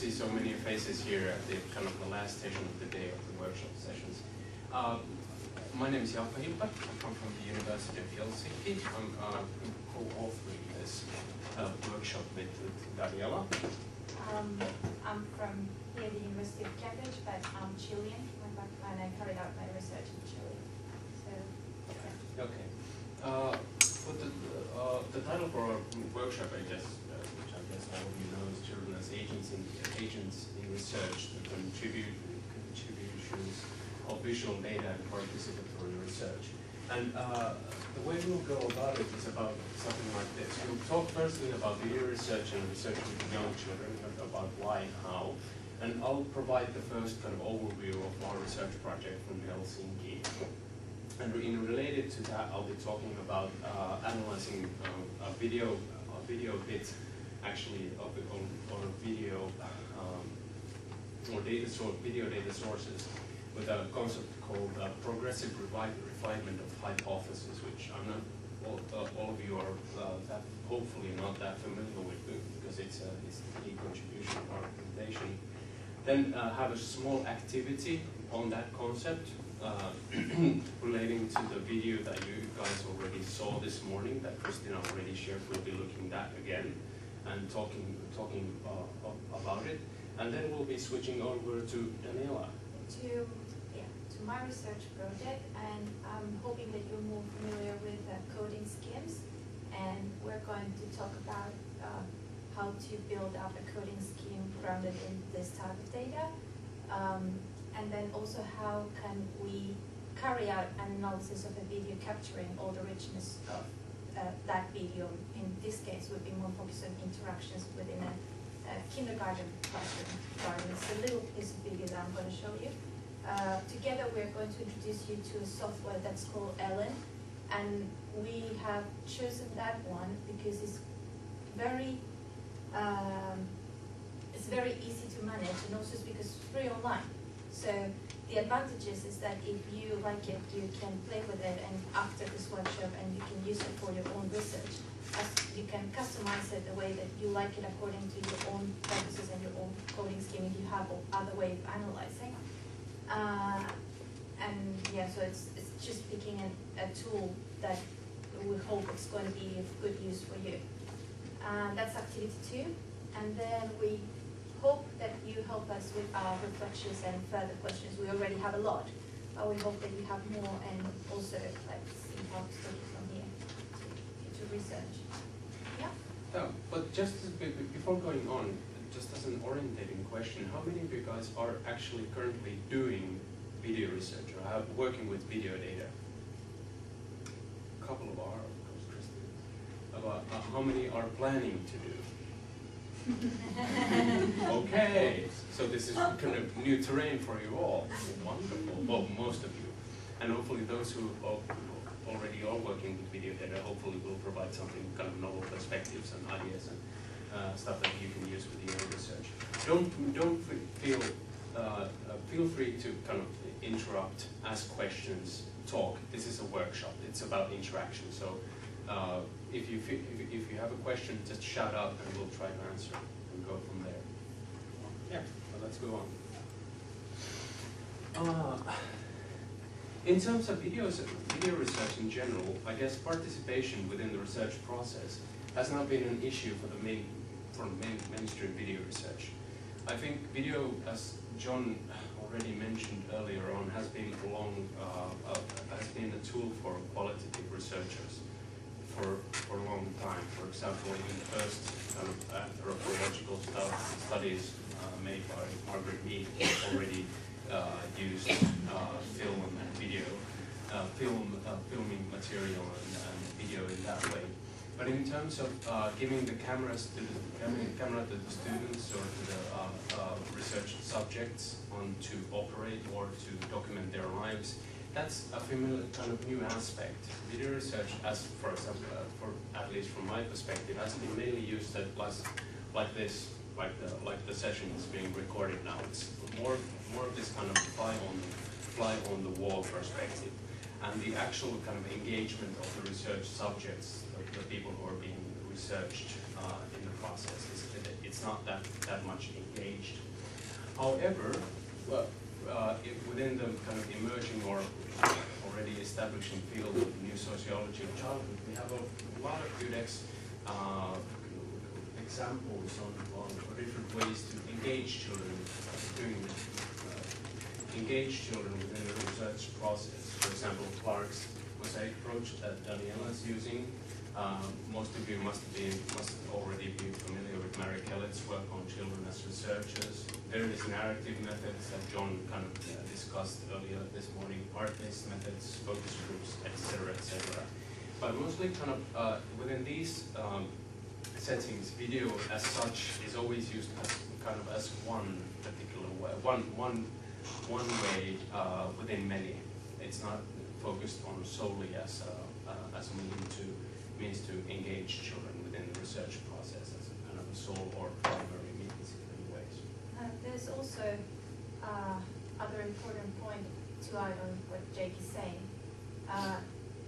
see so many faces here at the kind of the last session of the day of the workshop sessions. My name is Jaakko Hilpp. I come from the University of Helsinki. I'm co-authoring this workshop with Daniela. I'm from here, the University of Cambridge, but I'm Chilean, and I carried out my research in Chile. So, yeah. Okay. The title for our workshop, I guess, which I guess all of you know, is Children as Agents in Research, the contributions of visual data and participatory research. And the way we'll go about it is about something like this. We'll talk firstly about video research and research with young children, about why and how. And I'll provide the first kind of overview of our research project from Helsinki. And related to that, I'll be talking about analyzing a video bit, actually, or video or video data sources, with a concept called progressive refinement of hypothesis, which I'm not all of you are that hopefully not that familiar with, because it's the key contribution of our presentation. Then have a small activity on that concept relating to the video that you guys already saw this morning that Christina already shared. We'll be looking at that again and talking about it. And then we'll be switching over to Daniela. To my research project, and I'm hoping that you're more familiar with coding schemes, and we're going to talk about how to build up a coding scheme grounded in this type of data, and then also how can we carry out an analysis of a video capturing all the richness of that video. In this case, would be more focused on interactions within a kindergarten classroom. It's a little piece of video that I'm going to show you. Together we're going to introduce you to a software that's called Raeln, and we have chosen that one because it's very easy to manage, and also it's because it's free online. So the advantages is that if you like it, you can play with it, and after this workshop, and you can use it for your own research. As you can customize it the way that you like it according to your own purposes and your own coding scheme if you have other way of analyzing. And yeah, so it's just picking a tool that we hope it's going to be of good use for you. That's activity 2, and then we hope that you help us with our reflections and further questions. We already have a lot, but we hope that you have more, and also see how to take it from here to research. Yeah. But just before going on, just as an orientating question, how many of you guys are actually currently doing video research or working with video data? A couple of are, of course, Christine. About how many are planning to do? Okay, so this is kind of new terrain for you all. Wonderful. Well, most of you. And hopefully those who already are working with video data hopefully will provide something kind of novel perspectives and ideas and stuff that you can use with your research. Don't feel free to kind of interrupt, ask questions, talk. This is a workshop. It's about interaction. So if you have a question, just shout out and we'll try to answer and go from there. Yeah. Well, let's go on. In terms of video research in general, I guess participation within the research process has not been an issue for mainstream video research. I think video, as John already mentioned earlier on, has been a tool for qualitative researchers for a long time. For example, in the first kind of anthropological studies made by Margaret Mead already used film and video, filming material and video in that way. But in terms of giving the camera to the students or to the research subjects to operate or to document their lives, that's a familiar kind of new aspect. Video research, as for example, at least from my perspective, has been mainly used like this, like the session is being recorded now. It's more of this kind of fly on the wall perspective, and the actual kind of engagement of the research subjects, the people who are being researched in the process, it's it's not that much engaged. However, well, within the kind of emerging or already establishing field of new sociology of childhood, we have a lot of good examples on different ways to engage children, engage children within the research process. For example, Clark's mosaic approach that Daniela is using. Most of you must already be familiar with Mary Kellett's work on children as researchers. Various narrative methods that John kind of discussed earlier this morning, art-based methods, focus groups, etc., etc. But mostly kind of within these settings, video as such is always used as kind of as one particular way, one way within many. It's not focused on solely as a means to engage children within the research process as a kind of a sole or primary means in many ways. There's also other important point to add on what Jake is saying.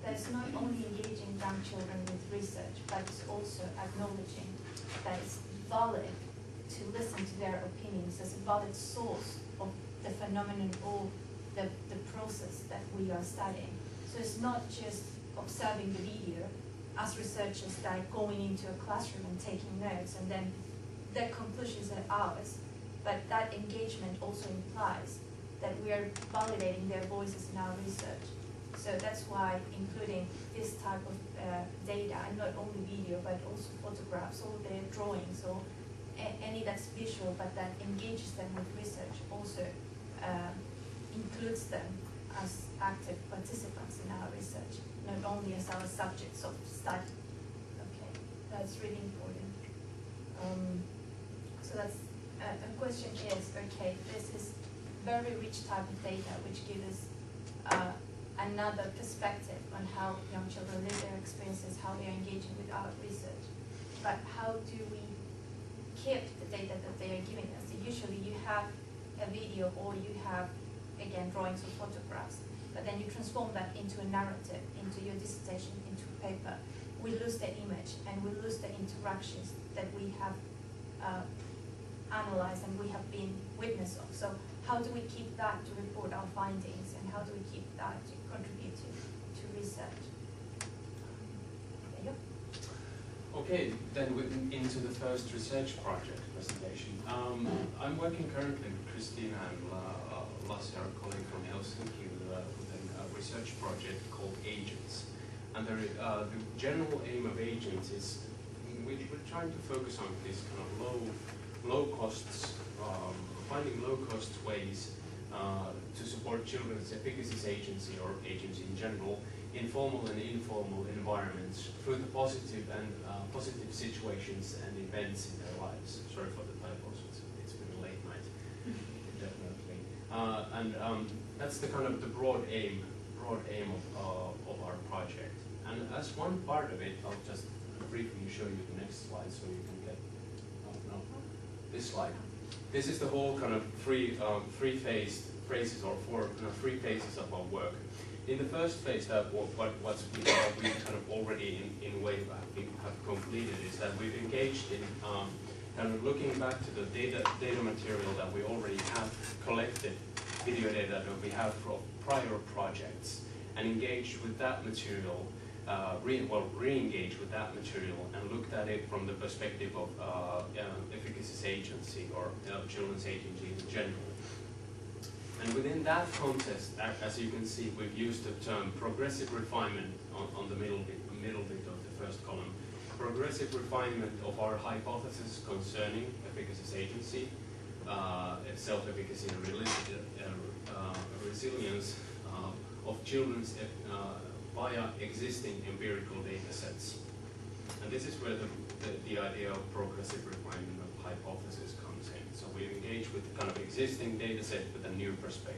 There's not only engaging young children with research, but it's also acknowledging that it's valid to listen to their opinions as a valid source of the phenomenon or the process that we are studying. So it's not just observing the video as researchers that are going into a classroom and taking notes and then their conclusions are ours, but that engagement also implies that we are validating their voices in our research. So that's why including this type of data, and not only video, but also photographs, all their drawings, or any that's visual, but that engages them with research, also includes them as active participants in our research, not only as our subjects of study. Okay, that's really important. So that's a question is, okay, this is very rich type of data which gives us another perspective on how young children live their experiences, how they are engaging with our research. But how do we keep the data that they are giving us? So usually you have a video or you have, again, drawings or photographs, but then you transform that into a narrative, into your dissertation, into a paper. We lose the image and we lose the interactions that we have analyzed and we have been witness of. So how do we keep that to report our findings, and how do we keep that to contribute to research? There you go. Okay, then into the first research project presentation. I'm working currently with Christina and Lasse, our colleague from Helsinki, with a research project called Agents. And the general aim of Agents is we're trying to focus on these kind of low costs, finding low cost ways to support children's efficacy agency or agency in general in formal and informal environments through the positive and positive situations and events in their lives. Sorry for the typos, it's been a late night, definitely. That's the kind of the broad aim of our project. And as one part of it, I'll just briefly show you the next slide so you can get this slide. This is the whole kind of three phases or four three phases of our work. In the first phase, that what we kind of already in a way have completed is that we've engaged in kind of looking back to the data material that we already have collected, video data that we have from prior projects, and engaged with that material, re-engaged with that material and looked at it from the perspective of efficacy agency or children's agency in general. And within that context, as you can see, we've used the term progressive refinement on the middle bit of the first column. Progressive refinement of our hypothesis concerning efficacy agency, self-efficacy and resilience of children's via existing empirical data sets. And this is where the idea of progressive refinement of hypothesis comes in. So we engage with kind of existing data set with a new perspective.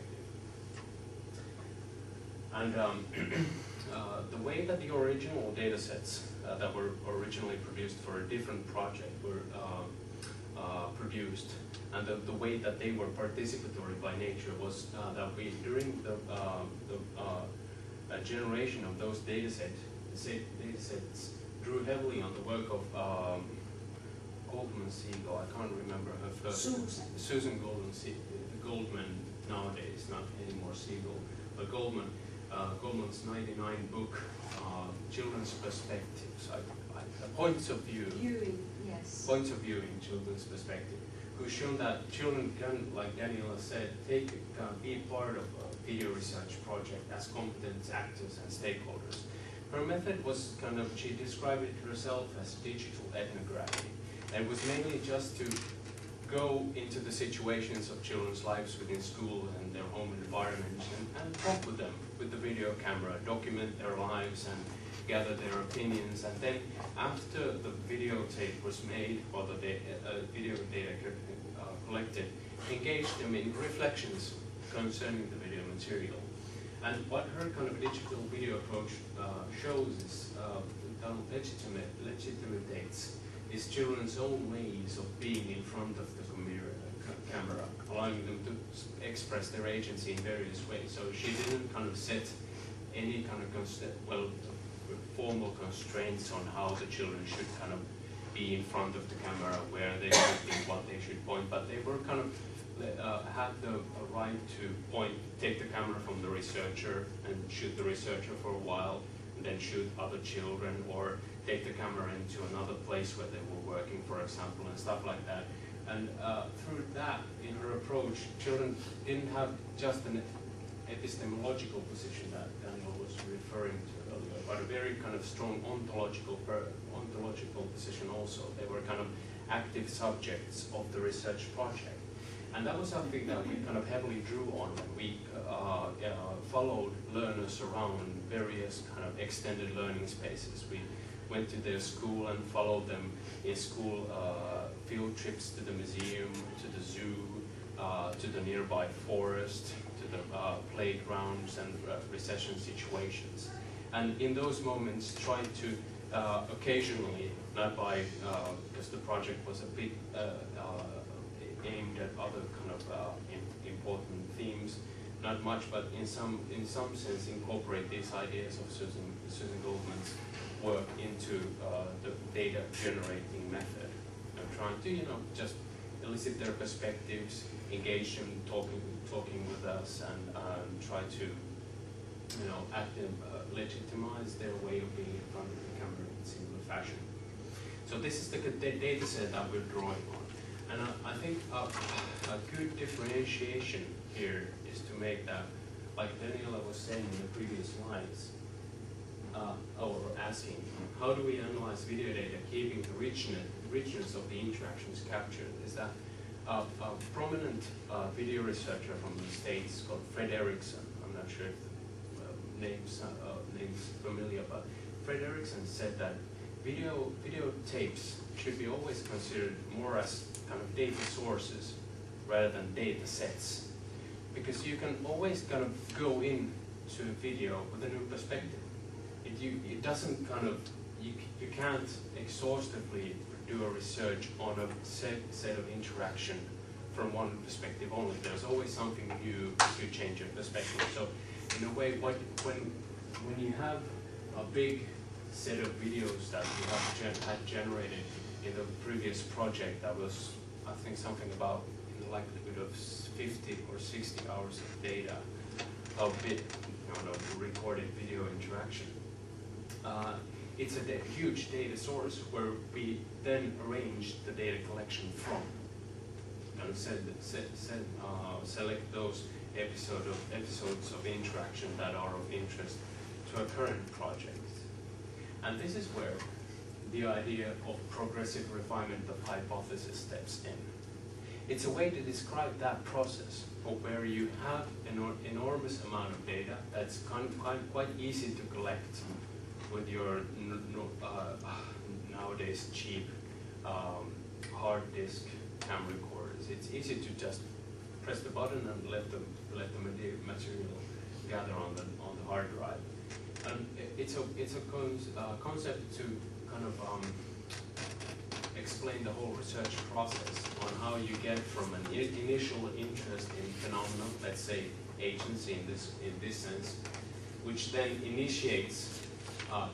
And the way that the original data sets that were originally produced for a different project were produced, and the way that they were participatory by nature was that we, during the generation of those data sets drew heavily on the work Goldman-Siegel, I can't remember her first. Susan Goldman nowadays, not anymore Siegel, but Goldman's 99 book, Children's Perspectives, points of view. Yes. Points of view in children's perspective, who's shown that children can, like Daniela said, be part of a video research project as competent actors and stakeholders. Her method was she described it herself as digital ethnography. And it was mainly just to go into the situations of children's lives within school and their home environment and talk with them with the video camera, document their lives and gather their opinions. And then after the videotape was made, or the video data collected, engage them in reflections concerning the video material. And what her digital video approach shows is legitimates is children's own ways of being in front of the camera, allowing them to express their agency in various ways. So she didn't set any formal constraints on how the children should be in front of the camera, where they should be, what they should point, but they were had the right to take the camera from the researcher and shoot the researcher for a while, and then shoot other children, or take the camera into another place where they were working, for example, and stuff like that. And through that, in her approach, children didn't have just an epistemological position that Daniel was referring to earlier, but a very strong ontological position also. They were active subjects of the research project. And that was something that we heavily drew on when we followed learners around various extended learning spaces. We went to their school and followed them in school field trips to the museum, to the zoo, to the nearby forest, to the playgrounds and recession situations. And in those moments tried to occasionally, not by, because the project was a bit aimed at other important themes, not much, but in some sense incorporate these ideas of Susan Goldman's work into the data generating method. Trying to just elicit their perspectives, engage them, talking with us, and try to legitimize their way of being in front of the camera in similar fashion. So this is the data set that we're drawing on. And I think a good differentiation here is to make that, like Daniela was saying in the previous slides, or asking, how do we analyze video data keeping the richness of the interactions captured? Is that a prominent video researcher from the States called Fred Erickson, I'm not sure if the name's familiar, but Fred Erickson said that video tapes should be always considered more as data sources rather than data sets, because you can always go in to a video with a new perspective. It doesn't you can't exhaustively do a research on a set of interaction from one perspective only. There's always something new to change your perspective. So in a way, when you have a big set of videos that you had generated in the previous project, that was, I think, something about in the likelihood of 50 or 60 hours of data of recorded video interaction. It's a huge data source where we then arrange the data collection from, and select those episodes of interaction that are of interest to a current project. And this is where the idea of progressive refinement of hypothesis steps in. It's a way to describe that process of where you have an enormous amount of data that's quite easy to collect with your nowadays cheap hard disk camera recorders. It's easy to just press the button and let the material gather on the hard drive. And it's a concept to explain the whole research process on how you get from an initial interest in phenomenon, let's say agency in this sense, which then initiates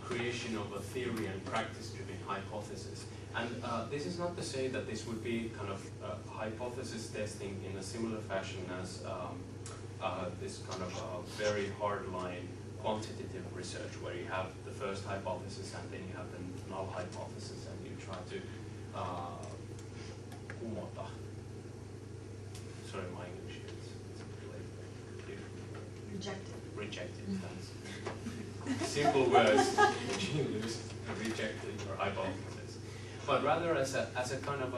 creation of a theory and practice-driven hypothesis. And this is not to say that this would be kind of hypothesis testing in a similar fashion as this kind of very hardline quantitative research, where you have the first hypothesis and then you have the null hypothesis, and you try to kumota. Sorry, my English is rejected. That's simple words which you lose, rejected your hypothesis. But rather as a kind of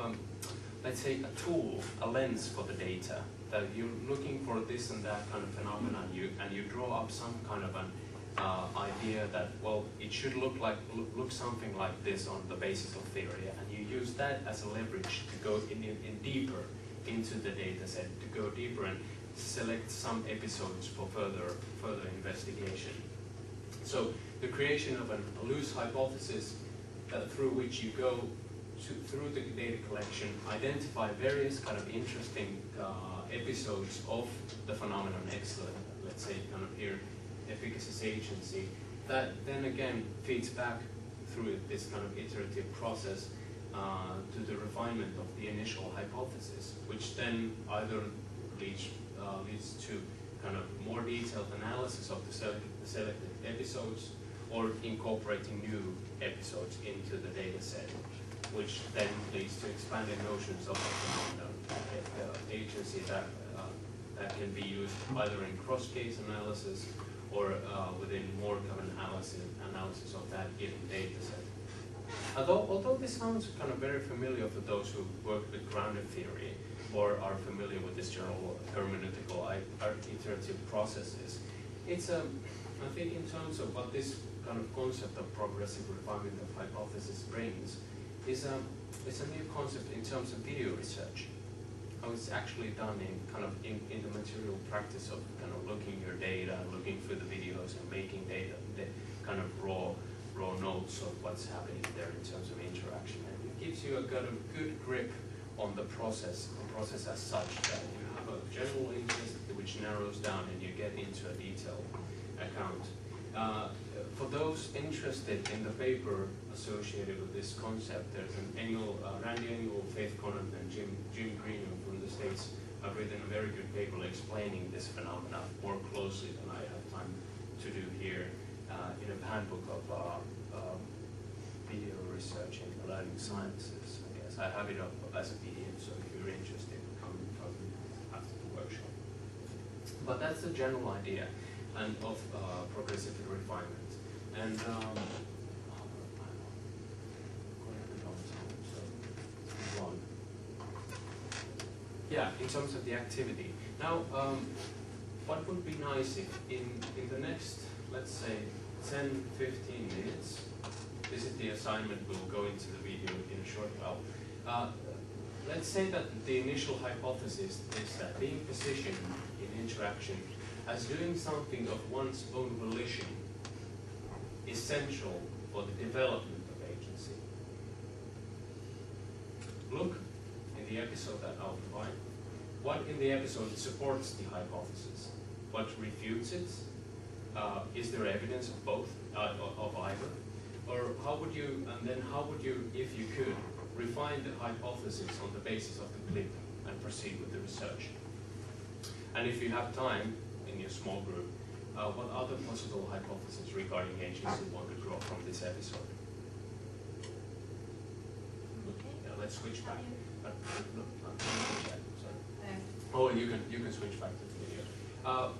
let's say a tool, a lens for the data, that you're looking for this and that kind of phenomenon, and you draw up some kind of an idea that, well, it should look something like this on the basis of theory, and you use that as a leverage to go in deeper into the data set, to go deeper and select some episodes for further investigation. So the creation of a loose hypothesis through which you go through the data collection, identify various kind of interesting episodes of the phenomenon excellent, let's say kind of here efficacy agency, that then again feeds back through this kind of iterative process to the refinement of the initial hypothesis, which then either leads to kind of more detailed analysis of the selected episodes, or incorporating new episodes into the data set, which then leads to expanded notions of the phenomenon agency that can be used either in cross-case analysis or within more kind of analysis of that given data set. Although this sounds kind of very familiar for those who work with grounded theory or are familiar with this general hermeneutical iterative processes, it's I think in terms of what this kind of concept of progressive refinement of hypothesis brings, is a new concept in terms of video research. How it's actually done in the material practice of kind of looking your data, looking through the videos and making data, the kind of raw notes of what's happening there in terms of interaction. And it gives you a kind of good grip on the process as such, that you have a general interest which narrows down and you get into a detailed account. For those interested in the paper associated with this concept, there's an Randy Engel, Faith Conant, and Jim Green from the States have written a very good paper explaining this phenomena more closely than I have time to do here in a handbook of video research in the learning sciences. I guess I have it up as a PDF, so if you're interested, come after the workshop. But that's the general idea and of progressive refinement. And yeah, in terms of the activity. Now, what would be nice if in the next, let's say, 10, 15 minutes, this is the assignment, we'll go into the video in a short while. Let's say that the initial hypothesis is that being positioned in interaction as doing something of one's own volition essential for the development of agency. Look in the episode that I'll provide. What in the episode supports the hypothesis? What refutes it? Is there evidence of both, of either? Or how would you, if you could, refine the hypothesis on the basis of the clip and proceed with the research? And if you have time in your small group, what other possible hypotheses regarding agency one could draw from this episode? Okay. Yeah, let's switch back. Oh, you can switch back to the video. I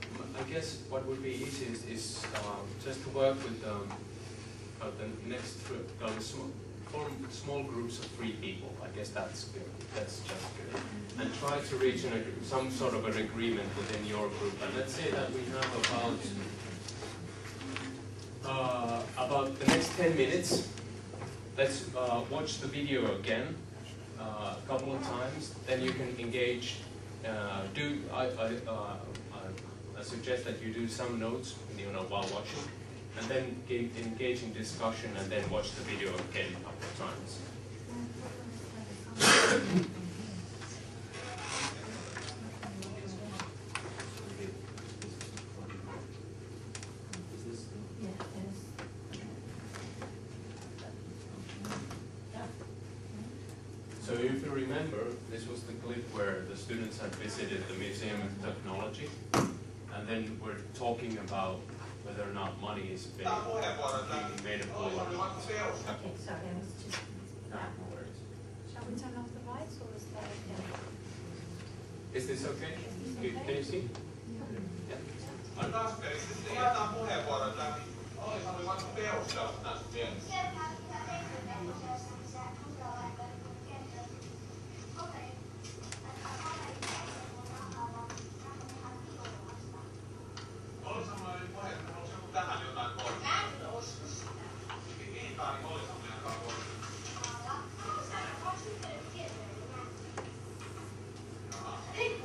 guess what would be easiest is just to work with the next form small groups of 3 people. I guess that's good. That's just good. And try to reach some sort of an agreement within your group. And let's say that we have about the next 10 minutes. Let's watch the video again a couple of times. Then you can engage. I suggest that you do some notes, while watching, and then engage in discussion, and then watch the video again a couple of times. remember, this was the clip where the students had visited the Museum of Technology, and then we're talking about whether or not money is being made available or not. Okay, sorry, I was just. No, no worries. Shall we turn off the lights or is that okay? Is this okay? Can you see? Yeah. Jaetaan puheenvuorot läpi. Oli vaikka perustelut näistä mielessä. Oli sellainen puhe, että haluaisi joku tähän jotain korjata. Mä en usko. Kiitaa, niin oli sellainen jotain korjata.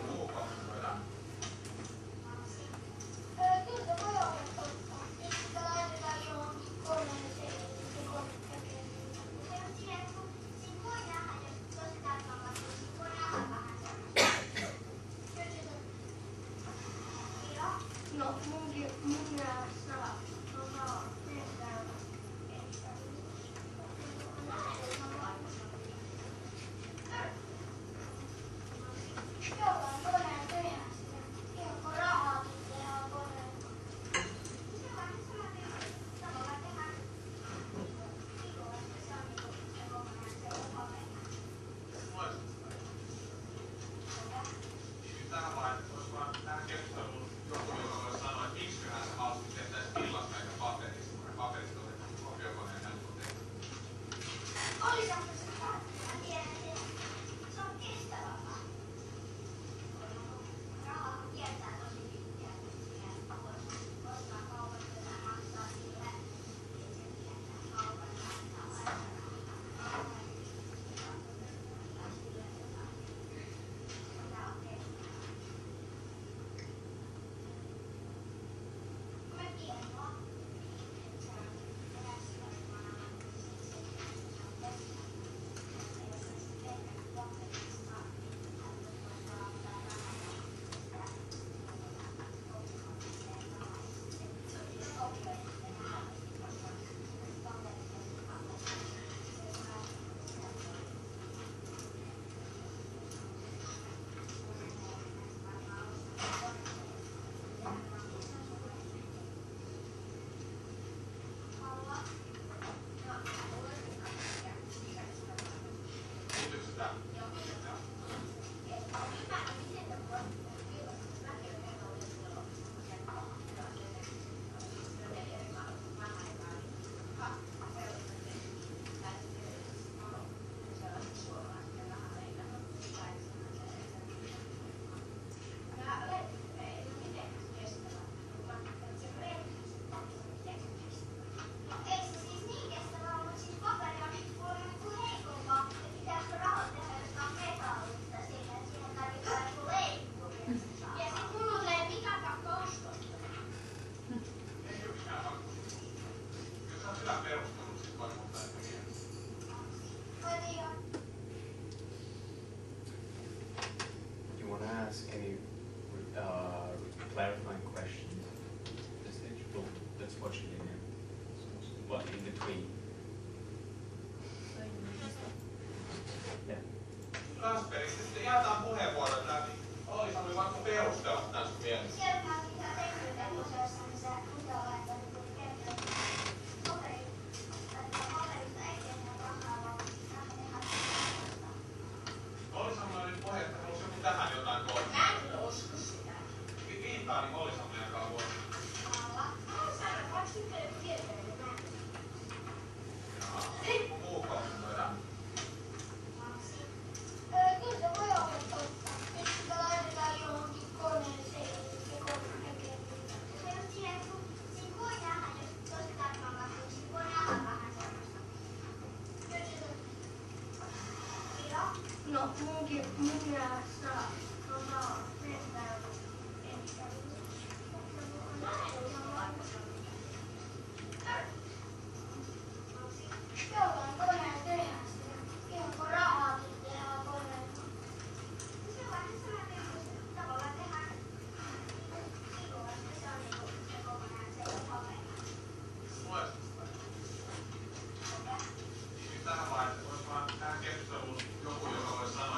Muu kommentoidaan. Ask any clarifying questions at this stage? Well, let's watch it in here. What in between? Yeah. Kasperi, sitten jaetaan puheenvuorot läpi. Oli vaikka perustelut näistä mielessä. Oli sellainen puhe, että haluaisi joku tähän jotain korjata. Mä en usko sitä. Kiitaa, niin oli sellainen joka vuosi. Muu kommentoidaan. Kyllä se voi olla totta. Nyt sitä laitetaan johonkin koneeseen ja kone tekee. Se on siihen, kun siinä voi nähdä, jos tosi tarkkaan katsoo, siinä voi nähdä vähän semmoista. Kyllä se on. No, mun mielestä mennään. Jollain koneen tehdään sitä. Ihan kun rahaakin tehdään koneen. Sellainen tavallaan tehdään sivulla, että se on niinku se kokonaan se paperi. Loistavaa. Tähän vaiheeseen voisi vaan tähän keskusteluun joku, joka voisi sanoa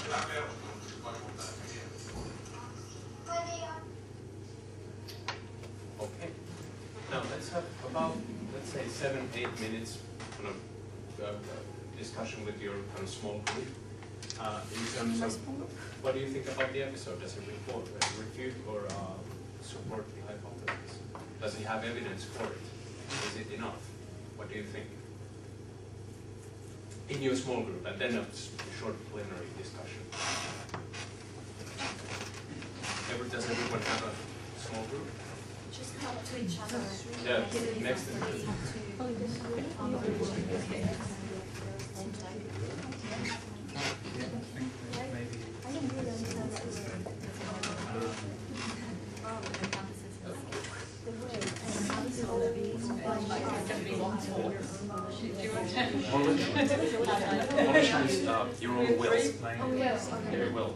hyvä perustelu, voi muuta ehkä Okay. Now let's have about, let's say, 7-8 minutes kind of discussion with your kind of small group. In terms of what do you think about the episode? Does it refute or support the hypothesis? Does it have evidence for it? Is it enough? What do you think? In your small group, and then a short plenary discussion. Does everyone have a small group? Just talk to each other. Yeah, next to Abolition is your own will. Your will.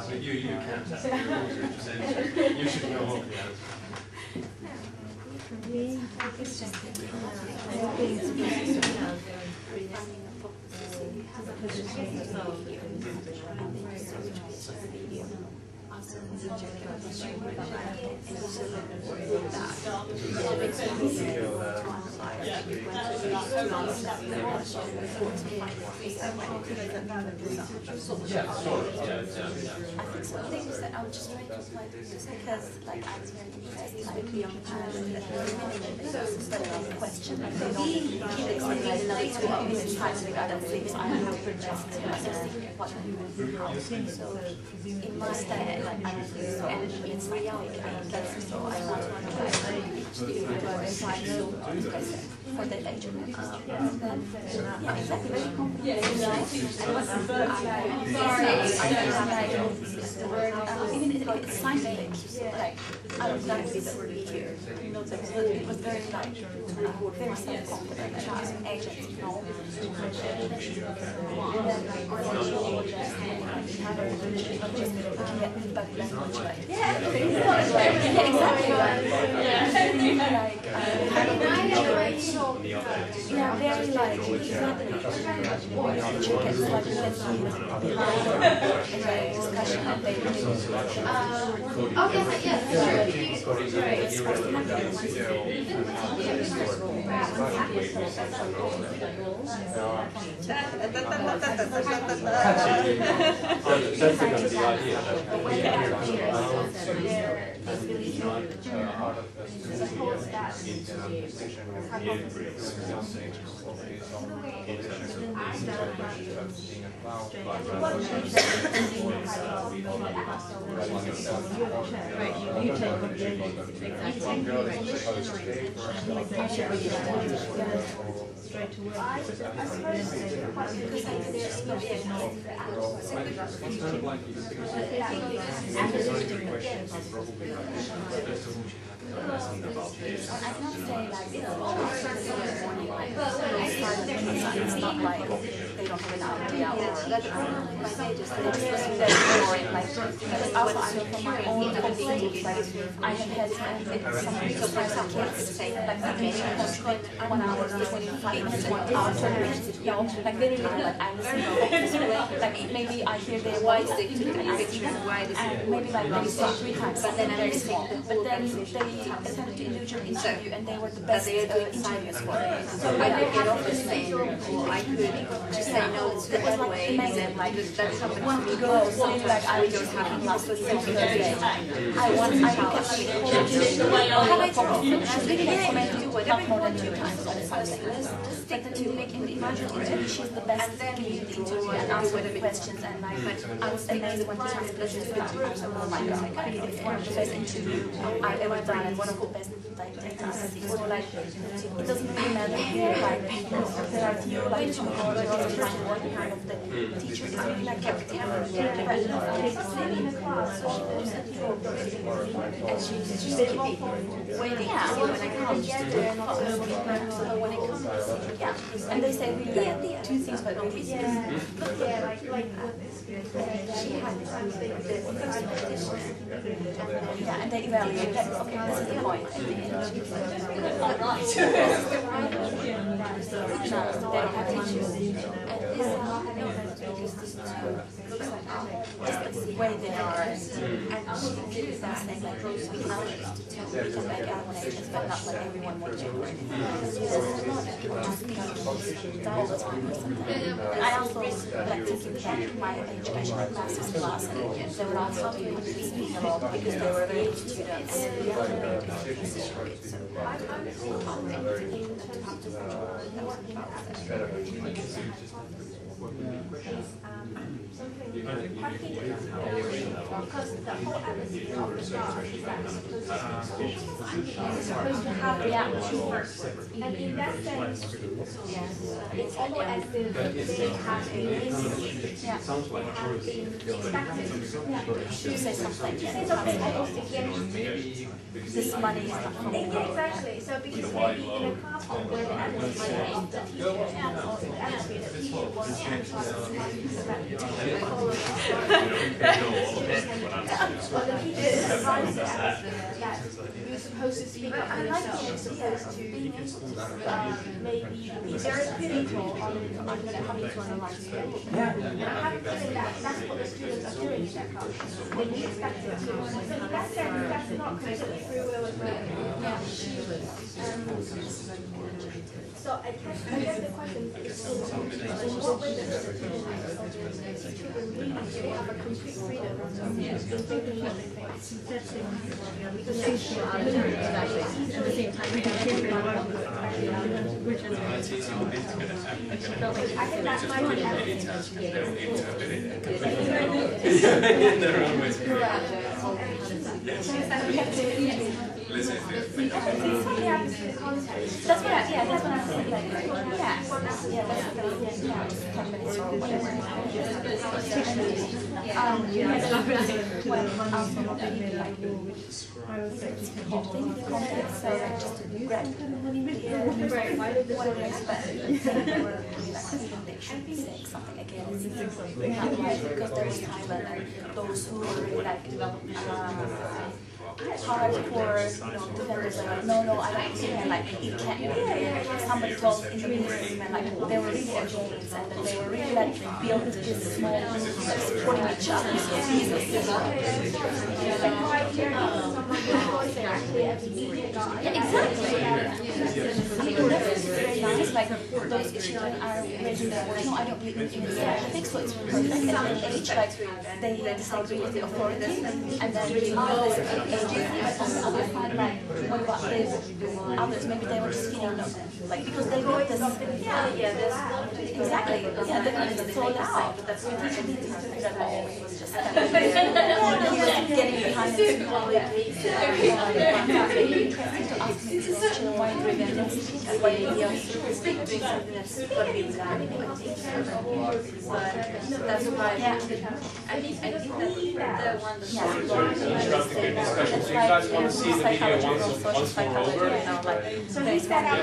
So you can't answer. You should know all the answers. Yeah, sort of. Yeah. The thing is that I was just trying to apply this because, like, I was very interested, like, beyond the question, like, they don't keep explaining like 2 hours times with other things. I have to just what so in my head, like, I don't think so. And in reality, that's so I want to understand for the agent. Yeah, exactly. Very complicated. Even if it's scientific, like, I would like to be the here. You know, it was very like very self-confident agent, you know. Yeah, very like chickens like discussion and they it's not like they don't have an idea or they just also from my own perspective, like I have had some kids like postcode 1 hour 25 minutes, 1 hour 20 minutes, you know, like very little, like I listen like maybe I hear their voice and maybe like they say 3 times, but then very small. But then they attended to individual interview and they were the best interviewers for me. So I could get off the same, or I could just say no, it's the right way, and like that's how one we go. So like I was just having last week Thursday. I look at she have I told you I really recommend not more than 2 times on Sunday. But then to make an imagine interview, she's the best interview and answer the questions and like I was amazed when she asked questions with oh my god, it's one of the best interviews I've ever done and one of the best so like it doesn't really matter here like there are few like tomorrow they're also trying to work kind of the teacher is really like and she's just waiting to see when I come so when I come yeah and they say really like 2 things but really she had yeah and they evaluate that okay this is the point way they are, and she did that saying like we can make our nations, but not let everyone watch it. I also like thinking about my educational classes class, and they were also speaking a lot because they were very students. Because the whole atmosphere of the bar is like supposed to have reality first. And in that sense, it's almost as if they have been listening. They have been expected to say something almost against this money is not from me. Exactly. So because maybe in a classroom where the atmosphere of the teacher and also the atmosphere the teacher was but the teacher is advised that you're supposed to speak up for yourself. You're supposed to maybe be very critical on how to analyze it. And I have a feeling that that's what the students are doing in their class. They be expected to. So in that sense, that's not completely free will as well. So I guess the question is, in what way does the student really have a complete freedom in thinking what they think? Because at the same time, we can think about which is I think that might be That's what I think, like, something against because there was Thailand and those who were really like hardcore, defenders are like, no, I don't care, like, it can't be. Somebody told in the meeting, and like, they were really against, and they were really like, built this small group, like, supporting each other. Yeah, exactly. Very nice, like, those children are raising their voice. No, I don't believe in politics, so it's perfect. And then age, like, they disagree with the authority, and then really know this age. But on the other side, like, what about the others? Maybe they were just feeling like, because they got this, exactly, it's so loud. That's what teacher needs to figure that out. It was just kind of, getting behind it. It's interesting to ask me this question, why driven density? Why doing something that's what we learn. That's why, I think that the one that's So you guys want to see the video once more over? So he said out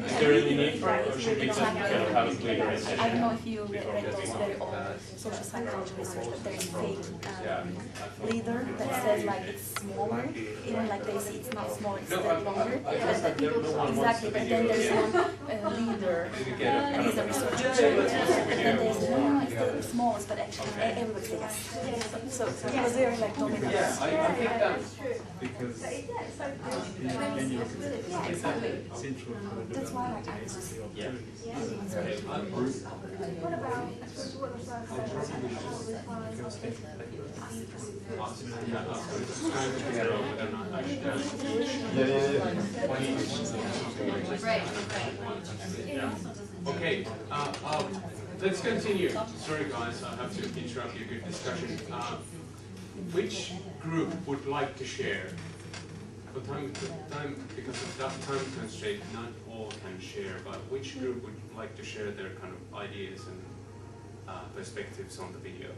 Is there any need for it, or should we just kind of have a clear I don't know if you read those very old social psychology research, but there is a fake leader that says like it's smaller, even like they see it's not smaller, it's longer. Exactly, but then there's one leader, and he's a researcher, and then there's no, it's the smallest, but actually everybody says yes. So it was very like dominant. Yeah, I think that's true. because That's why I was just What about Okay, let's continue. Sorry guys, I have to interrupt your good discussion. Which group would like to share? For time, because of that time constraint, not all can share, but which group would like to share their kind of ideas and perspectives on the video?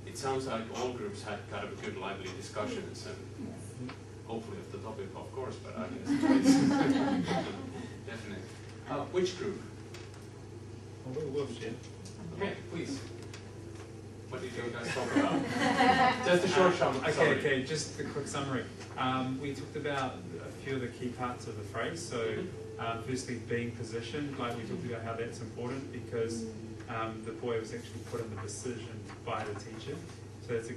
It sounds like all groups had kind of a good, lively discussions, and hopefully of the topic, of course, but I guess definitely. Which group? Okay, please. What did you guys talk about? Just a short summary. Okay, just a quick summary. We talked about a few of the key parts of the phrase. So firstly, being positioned, like we talked about how that's important because the boy was actually put in the decision by the teacher. So that's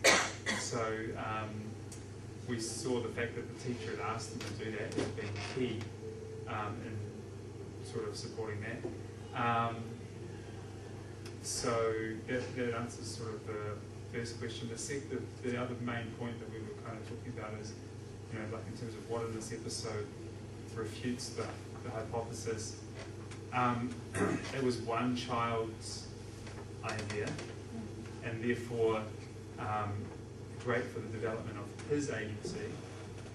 we saw the fact that the teacher had asked them to do that as being key in sort of supporting that. So that answers sort of the first question. The other main point that we were kind of talking about is, you know, like in terms of what in this episode refutes the hypothesis. It was one child's idea, and therefore great for the development of his agency.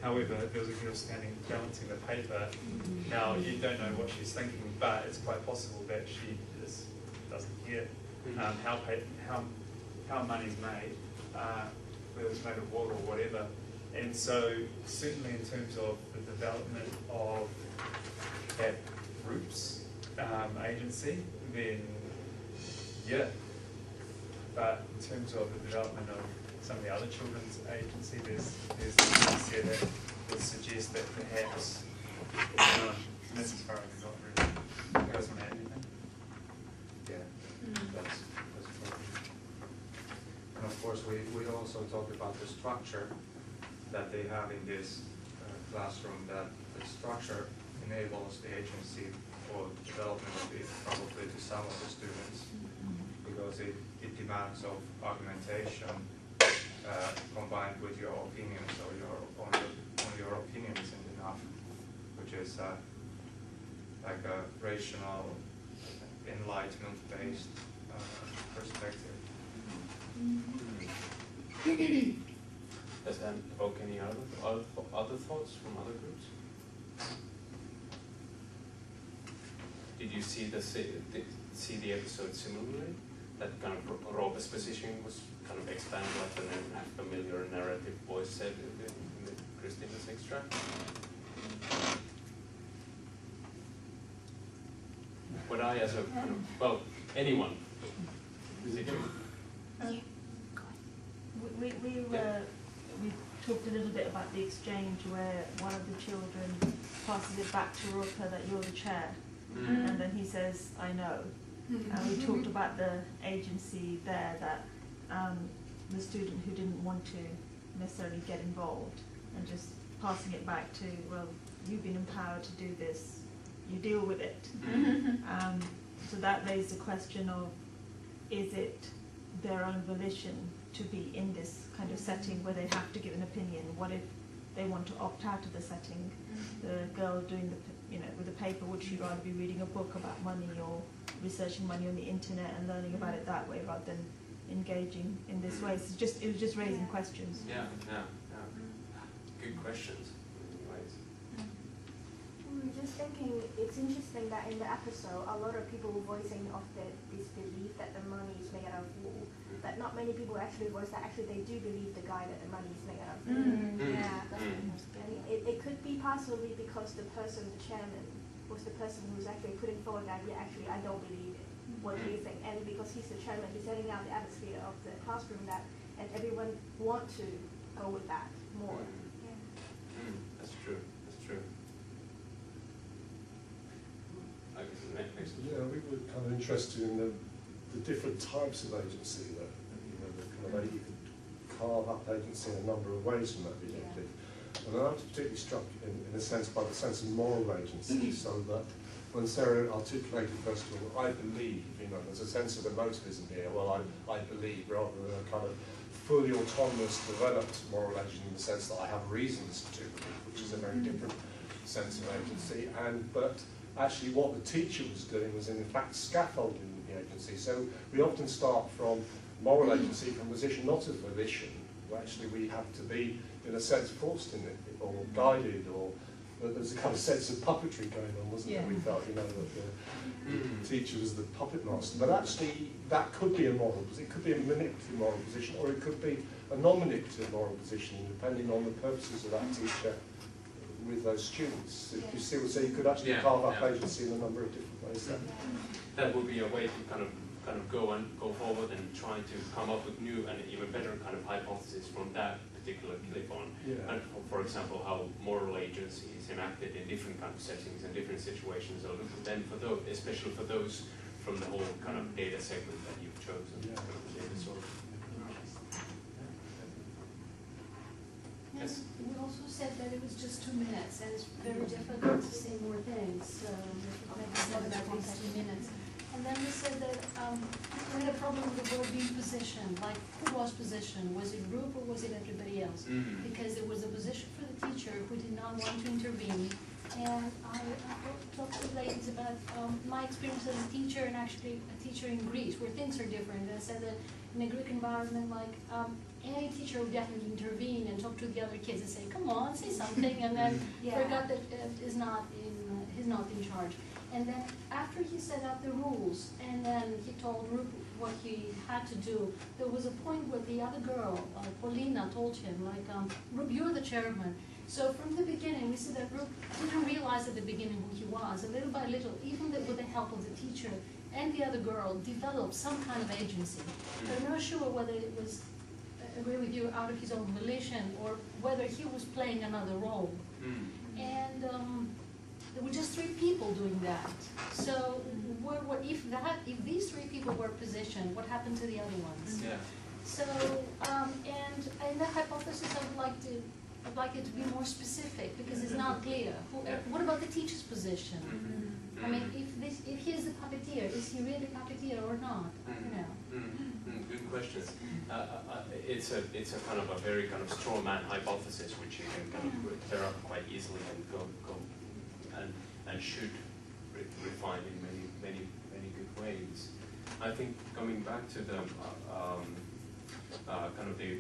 However, there was a girl standing balancing the paper. Now, you don't know what she's thinking, but it's quite possible that she just doesn't care how money's made, whether it's made of water or whatever. And so, certainly in terms of the development of that group's agency, then yeah. But in terms of the development of some of the other children's agency, there's evidence here that would suggest that perhaps Mrs. Farrow is not really. You guys want to add anything? Yeah, that's important. And of course, we also talked about the structure that they have in this classroom, that the structure enables the agency for development of it probably to some of the students, because it demands of argumentation combined with your opinions, or only your opinion isn't enough, which is like a rational, enlightenment-based perspective. Does that evoke any other thoughts from other groups? Did you see the episode similarly? That kind of Robe's position was kind of expanded like the familiar narrative voice said in the Christina's extract? Would I, as a kind of, well, anyone? We talked a little bit about the exchange where one of the children passes it back to Rope that you're the chair, and then he says, I know. And we talked about the agency there, that the student who didn't want to necessarily get involved, and just passing it back to, well, you've been empowered to do this, you deal with it. So that raised the question of, is it their own volition to be in this kind of setting where they have to give an opinion? What if they want to opt out of the setting? The girl doing the, with the paper, would she rather be reading a book about money or researching money on the internet and learning about it that way rather than engaging in this way? So it was just raising questions. Yeah. Good questions. Just thinking, it's interesting that in the episode, a lot of people were voicing of this belief that the money is made out of wool, but not many people actually voice that actually they do believe the guy that the money is made out of wool. And it could be possibly because the person, the chairman, was the person who was actually putting forward the idea, actually, I don't believe it. What do you think? And because he's the chairman, he's setting out the atmosphere of the classroom and everyone want to go with that more. That's true. Yeah, we were kind of interested in the different types of agency that, the kind of you could carve up agency in a number of ways from that perspective. And I was particularly struck in a sense by the sense of moral agency, so that when Sarah articulated first of all, I believe, there's a sense of emotivism here, well, I believe, rather than a kind of fully autonomous, developed moral agency in the sense that I have reasons to believe, which is a very different sense of agency. But actually what the teacher was doing was in fact scaffolding the agency. So we often start from moral agency from a position not of volition, where actually we have to be, in a sense, forced in it, or guided, or there's a kind of sense of puppetry going on, wasn't there? We felt, that the teacher was the puppet master. But actually, that could be a moral position. It could be a manipulative moral position, or it could be a non-manipulative moral position, depending on the purposes of that teacher with those students. You see, so you could actually carve up agency in a number of different ways. That would be a way to kind of go forward and try to come up with new and even better kind of hypotheses from that particular clip on. Yeah. And for example, how moral agency is enacted in different kind of settings and different situations. So then for those, especially for those from the whole kind of data segment that you've chosen, Yeah. data sort of. Yes. We also said that it was just 2 minutes, and it's very difficult to say more things, so maybe said at least 2 minutes. And then we said that we had a problem with the word being positioned, like who was positioned? Was it group or was it everybody else? Because it was a position for the teacher who did not want to intervene. And I talked to the ladies about my experience as a teacher and actually a teacher in Greece, where things are different. And I said that in a Greek environment, like any teacher would definitely intervene and talk to the other kids and say, "Come on, say something," and then forgot that he's not in charge. And then after he set up the rules and then he told Rup what he had to do, there was a point where the other girl, Paulina, told him, like, "Rup, you're the chairman." So from the beginning, we see that Rup didn't realize at the beginning who he was. And little by little, even with the help of the teacher and the other girl, developed some kind of agency. But I'm not sure whether it was, I agree with you, out of his own volition or whether he was playing another role. And there were just 3 people doing that. So if these 3 people were positioned, what happened to the other ones? Yeah. So, and in that hypothesis, I'd like it to be more specific because it's not clear. What about the teacher's position? I mean, if he is the puppeteer, is he really a puppeteer or not? I don't know. Good questions. It's a kind of a very kind of Strawman hypothesis which you can kind of tear up quite easily and go and should refine in many good ways. I think coming back to the kind of the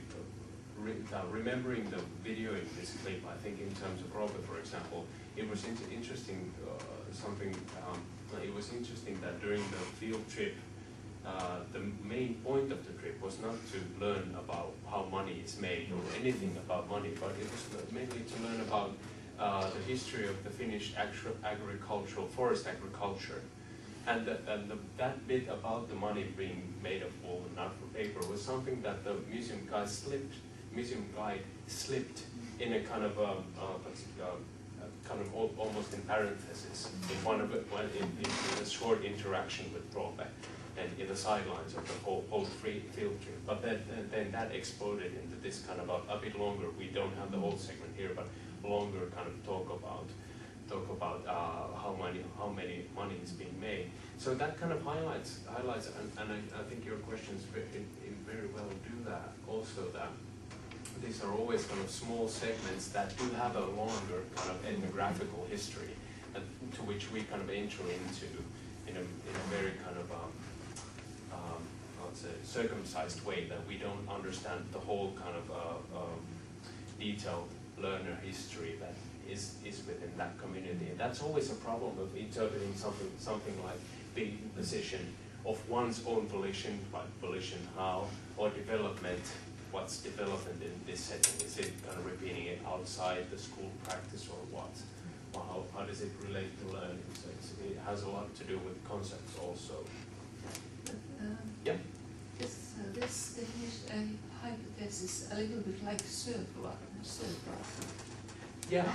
remembering the video in this clip, I think in terms of Robert, for example, it was interesting. It was interesting that during the field trip, the main point of the trip was not to learn about how money is made or anything about money, but it was mainly to learn about the history of the Finnish forest agriculture. And that bit about the money being made of wool and not from paper was something that the museum guide slipped in a kind of almost in parenthesis in a short interaction with Probe and in the sidelines of the whole field trip. But then that exploded into this kind of a bit longer. We don't have the whole segment here, but longer kind of talk about how many money is being made. So that kind of highlights, and I think your questions very well do that. Also, that these are always kind of small segments that do have a longer kind of ethnographical history, to which we kind of enter into in a very kind of let's say circumcised way, that we don't understand the whole kind of detailed learner history that is within that community. And that's always a problem of interpreting something like being in position of one's own volition, but volition how, or development, what's development in this setting? Is it kind of repeating it outside the school practice or what? Or how does it relate to learning? So it has a lot to do with concepts also. Yeah? This definition, hypothesis, a little bit like circular. Yeah,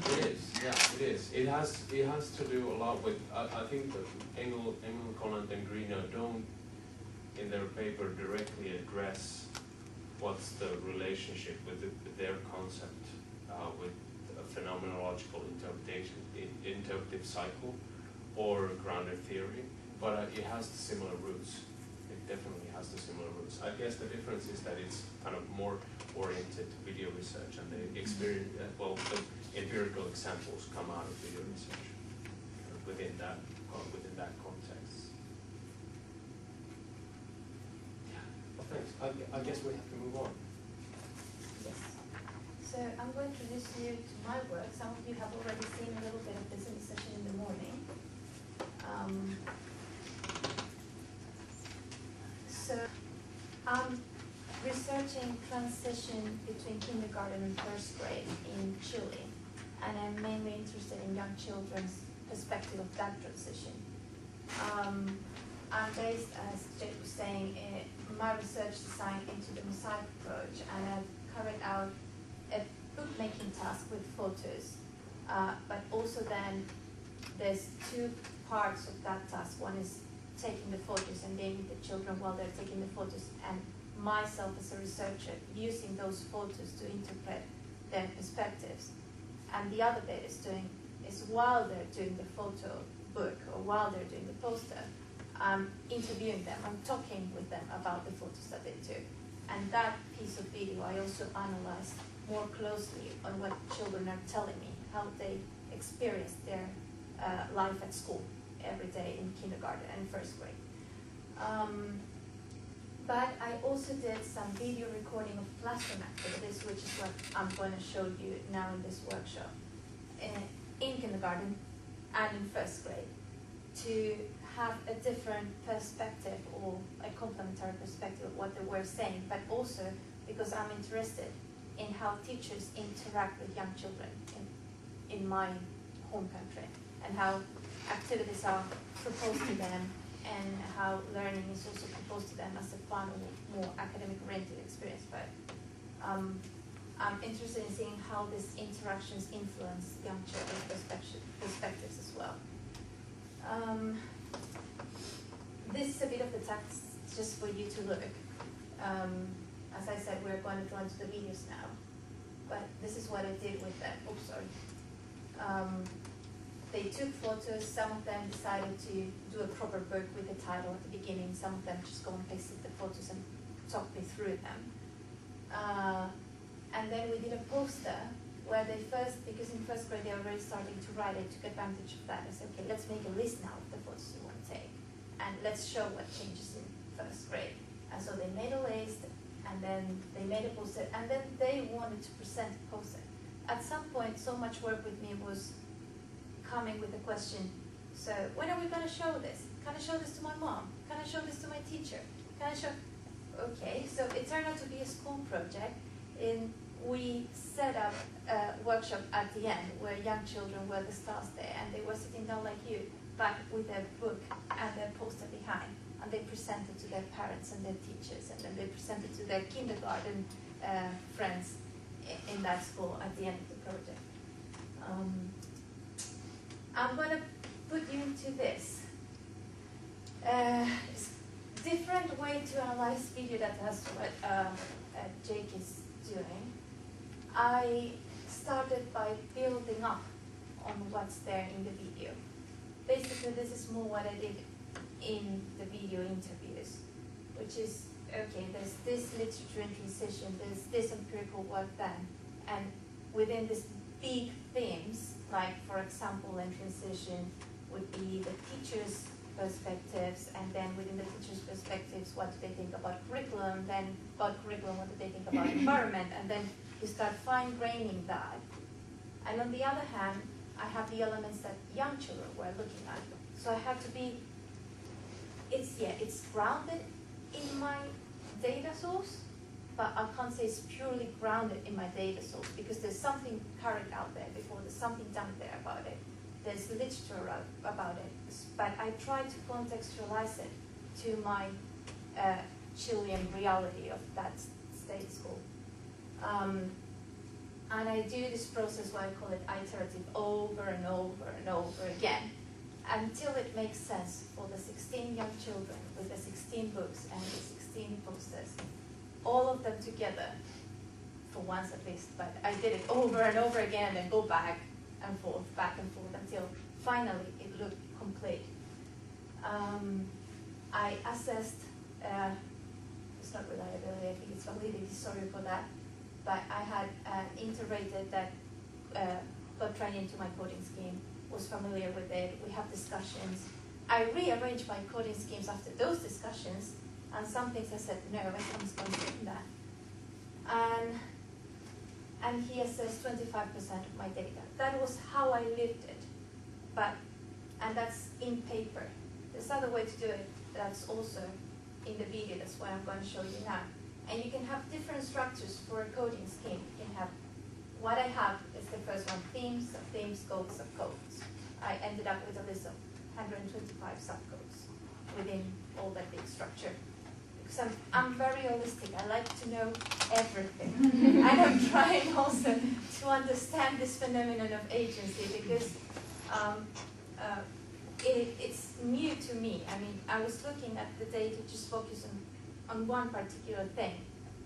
it is. Yeah, it is. It has to do a lot with. I think that Engel, Conant, and Greeno don't, in their paper, directly address what's the relationship with their concept with a phenomenological interpretive cycle or grounded theory, but it has the similar roots. It definitely has the similar roots. I guess the difference is that it's kind of more oriented to video research, and the experience, the empirical examples come out of video research within that context. Yeah. Well, thanks. I guess we have to move on. Yes. So I'm going to introduce you to my work. Some of you have already seen a little bit of this in the session in the morning. So I'm researching transition between kindergarten and first grade in Chile, and I'm mainly interested in young children's perspective of that transition. I'm based, as Jake was saying, my research design into the mosaic approach, and I've carried out a bookmaking task with photos, but also then there's two parts of that task. One is taking the photos and naming the children while they're taking the photos, and myself as a researcher using those photos to interpret their perspectives. And the other bit is while they're doing the photo book or while they're doing the poster, I'm interviewing them, I'm talking with them about the photos that they took. And that piece of video I also analyzed more closely on what children are telling me, how they experience their life at school every day in kindergarten and first grade. But I also did some video recording of classroom activities, which is what I'm going to show you now in this workshop, in kindergarten and in first grade, to have a different perspective or a complementary perspective of what they were saying, but also because I'm interested in how teachers interact with young children in my home country, and how activities are proposed to them, and how learning is also proposed to them as a fun or more academic-oriented experience. But I'm interested in seeing how these interactions influence young children's perspectives as well. This is a bit of the text just for you to look. As I said, we're going to go into the videos now, but this is what I did with them. Oops, sorry. They took photos. Some of them decided to do a proper book with the title at the beginning. Some of them just go and pasted the photos and talked me through them. And then we did a poster where they first, because in first grade they're already starting to write, I took advantage of that. I said, okay, let's make a list now of the photos you want to take, and let's show what changes in first grade. And so they made a list, and then they made a poster, and then they wanted to present a poster. At some point, so much work with me was coming with the question, so when are we going to show this? Can I show this to my mom? Can I show this to my teacher? Can I show? Okay, so it turned out to be a school project. We set up a workshop at the end where young children were the stars there, and they were sitting down like you, but with their book and their poster behind, and they presented to their parents and their teachers, and then they presented to their kindergarten friends in that school at the end of the project. I'm going to put you into this. Different way to analyze video that has what Jake is doing. I started by building up on what's there in the video. Basically, this is more what I did in the video interviews, which is, okay, there's this literature in transition, there's this empirical work done, and within these big themes, like for example in transition would be the teachers' perspectives, and then within the teachers' perspectives, what do they think about curriculum, then about curriculum, what do they think about environment, and then you start fine-graining that. And on the other hand, I have the elements that young children were looking at. So I have to be, it's grounded in my data source, but I can't say it's purely grounded in my data source, because there's something carried out there before, there's something done there about it. There's literature about it, but I try to contextualize it to my Chilean reality of that state school. And I do this process where I call it iterative, over and over and over again, until it makes sense for the 16 young children with the 16 books and the 16 posters, all of them together, for once at least, but I did it over and over again and go back and forth, until finally it looked complete. I assessed, it's not reliability, I think it's validity, sorry for that, but I had iterated that got trained into my coding scheme, was familiar with it, we have discussions. I rearranged my coding schemes after those discussions, and some things I said, no, I'm going to do that. And he assessed 25% of my data. That was how I lived it, and that's in paper. There's another way to do it that's also in the video, that's what I'm going to show you now. And you can have different structures for a coding scheme. You can have, what I have is the first one, themes, subthemes, codes, subcodes. I ended up with a list of 125 subcodes within all that big structure. because I'm very holistic. I like to know everything. And I'm trying also to understand this phenomenon of agency because it's new to me. I mean, I was looking at the data just focus on one particular thing,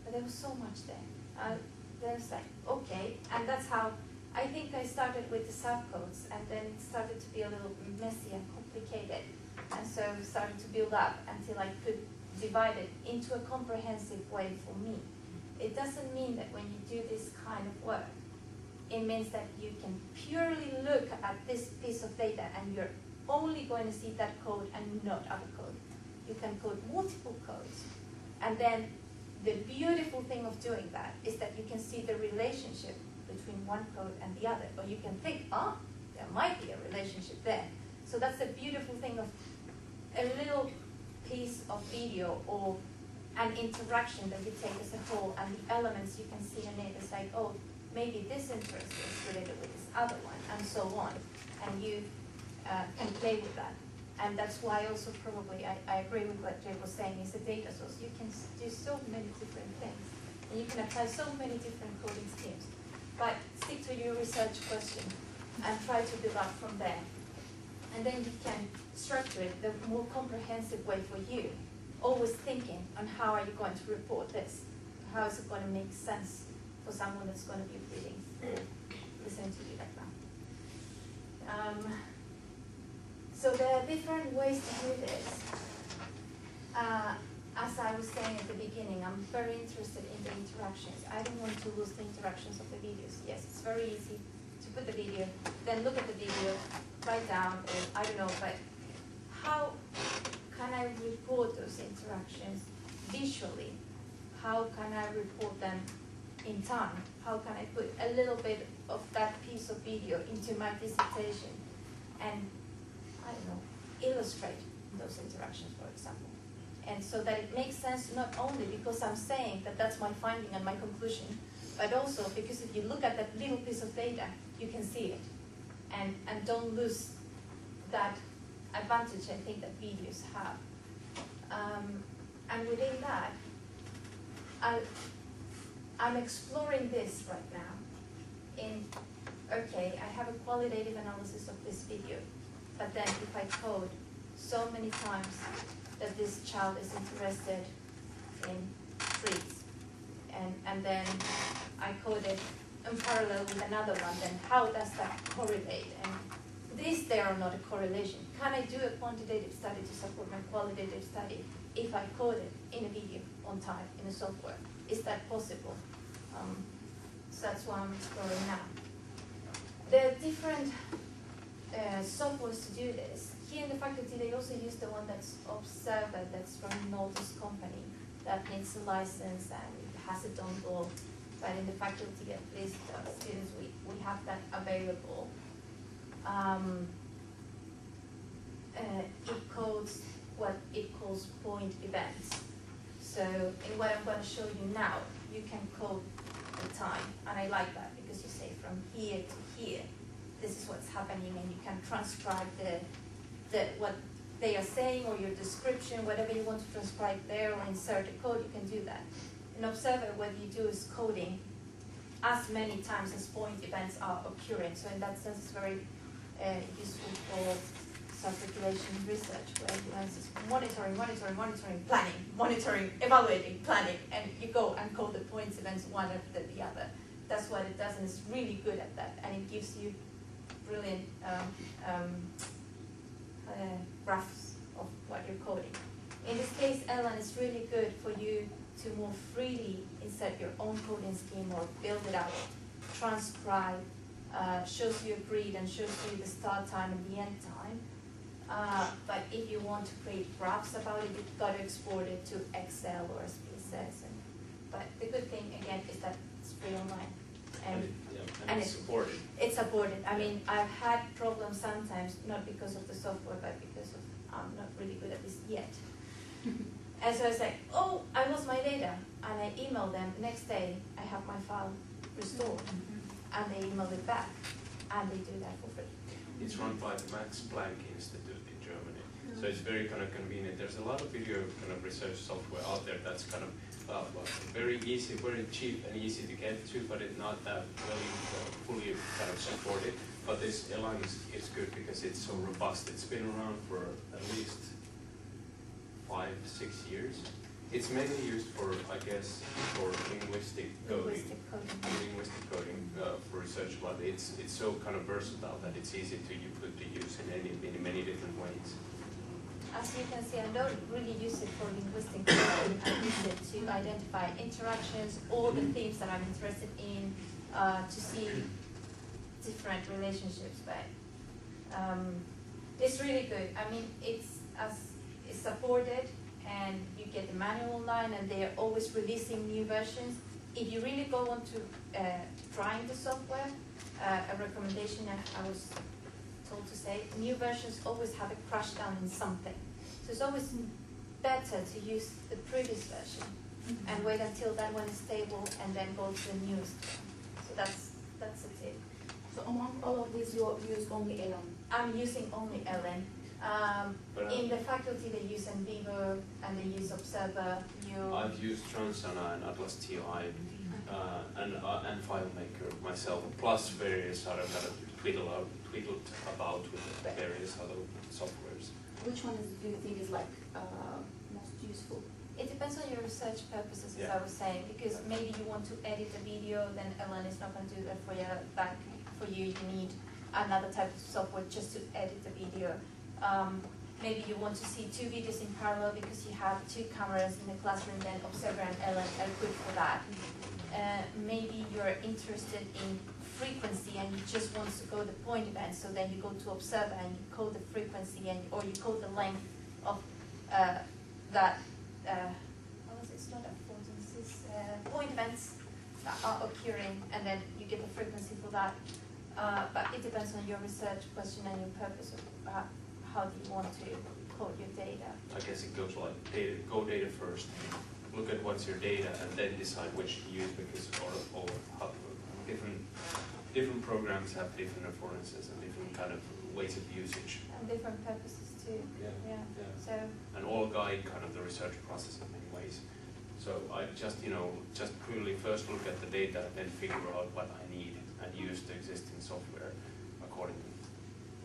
but there was so much there. There's like, okay, and that's how I think I started with the subcodes, and then it started to be a little messy and complicated, and so started to build up until I could divide it into a comprehensive way for me. It doesn't mean that when you do this kind of work, it means that you can purely look at this piece of data and you're only going to see that code and not other code. You can code multiple codes, and then the beautiful thing of doing that is that you can see the relationship between one code and the other, or you can think, oh, there might be a relationship there. So that's the beautiful thing of a little piece of video or an interaction that you take as a whole, and the elements you can see in it is like, oh, maybe this interest is related with this other one, and so on. And you can play with that. And that's why also probably I agree with what Jay was saying, is a data source. You can do so many different things. And you can apply so many different coding schemes. But stick to your research question and try to build up from there. And then you can structure it the more comprehensive way for you. Always thinking on how are you going to report this? How is it going to make sense for someone that's going to be reading or listening to you right now? So there are different ways to do this. As I was saying at the beginning, I'm very interested in the interactions. I don't want to lose the interactions of the videos. Yes, it's very easy to put the video, then look at the video, write down, or I don't know, but how can I report those interactions visually? How can I report them in time? How can I put a little bit of that piece of video into my dissertation and, I don't know, illustrate those interactions, for example? And so that it makes sense not only because I'm saying that that's my finding and my conclusion, but also because if you look at that little piece of data, you can see it. And don't lose that advantage I think that videos have. And within that, I'm exploring this right now in, okay, I have a qualitative analysis of this video, but then if I code so many times that this child is interested in trees, and then I code it in parallel with another one, then how does that correlate? And there are not a correlation. Can I do a quantitative study to support my qualitative study if I code it in a video on time in a software? Is that possible? So that's what I'm exploring now. There are different softwares to do this. Here in the faculty, they also use the one that's Observer, that's from Nolte's company, that needs a license and has a dongle. But in the faculty, at least students, we have that available. It codes what it calls point events. So in what I'm going to show you now, you can code the time, and I like that because you say from here to here, this is what's happening, and you can transcribe what they are saying or your description, whatever you want to transcribe there or insert a code, you can do that. In Observer, what you do is coding as many times as point events are occurring. So in that sense, it's very useful for self-regulation research, where you use monitoring, planning, monitoring, evaluating, planning, and you go and code the points events one after the other. That's what it does, and it's really good at that, and it gives you brilliant graphs of what you're coding. In this case, Ellen is really good for you to more freely insert your own coding scheme or build it out, transcribe, shows you a grid and shows you the start time and the end time. But if you want to create graphs about it, you've got to export it to Excel or SPSS. But the good thing, again, is that it's free online. And it's supported. It's supported. I mean, I've had problems sometimes, not because of the software, but because of I'm not really good at this yet. And so I was like, oh, I lost my data. And I emailed them. Next day, I have my file restored. And they emailed it back. And they do that for free. It's run by the Max Planck Institute in Germany. So it's very kind of convenient. There's a lot of video kind of research software out there that's kind of very easy, very cheap and easy to get to, but it's not that really fully kind of supported. But this Elan is good because it's so robust. It's been around for at least 5-6 years. It's mainly used for, I guess, for linguistic coding for research, but it's so kind of versatile that it's easy to put to use in many different ways. As you can see, I don't really use it for linguistic coding. I use it to identify interactions, all the themes that I'm interested in, to see different relationships. But it's really good. I mean, it's supported, and you get the manual online, and they are always releasing new versions. If you really go on to trying the software, a recommendation I was told to say, new versions always have a crash down in something. So it's always better to use the previous version and wait until that one is stable and then go to the newest one. So that's a tip. So among all of these, you use only Elan? I'm using only Ellen. In the faculty, they use NVivo and they use Observer. I've used Transana and Atlas TI and FileMaker myself, plus various other kind of twiddled about with various other softwares. Which one do you think is like most useful? It depends on your research purposes, as I was saying, because maybe you want to edit a video, then Ellen is not going to do that for you. Back for you, you need another type of software just to edit the video. Maybe you want to see 2 videos in parallel because you have 2 cameras in the classroom, then Observer and Ellen are good for that. Maybe you're interested in frequency and you just want to go the point event, so then you go to Observer and you code the frequency or you code the length of that. It's not affordances, point events that are occurring, and then you get the frequency for that. But it depends on your research question and your purpose of how do you want to code your data. I guess it goes like go data first. Look at what's your data and then decide which to use, because all different programs have different affordances and different kind of ways of usage. And different purposes too. Yeah. So. And all guide kind of the research process in many ways. So I just purely first look at the data and then figure out what I need and use the existing software accordingly.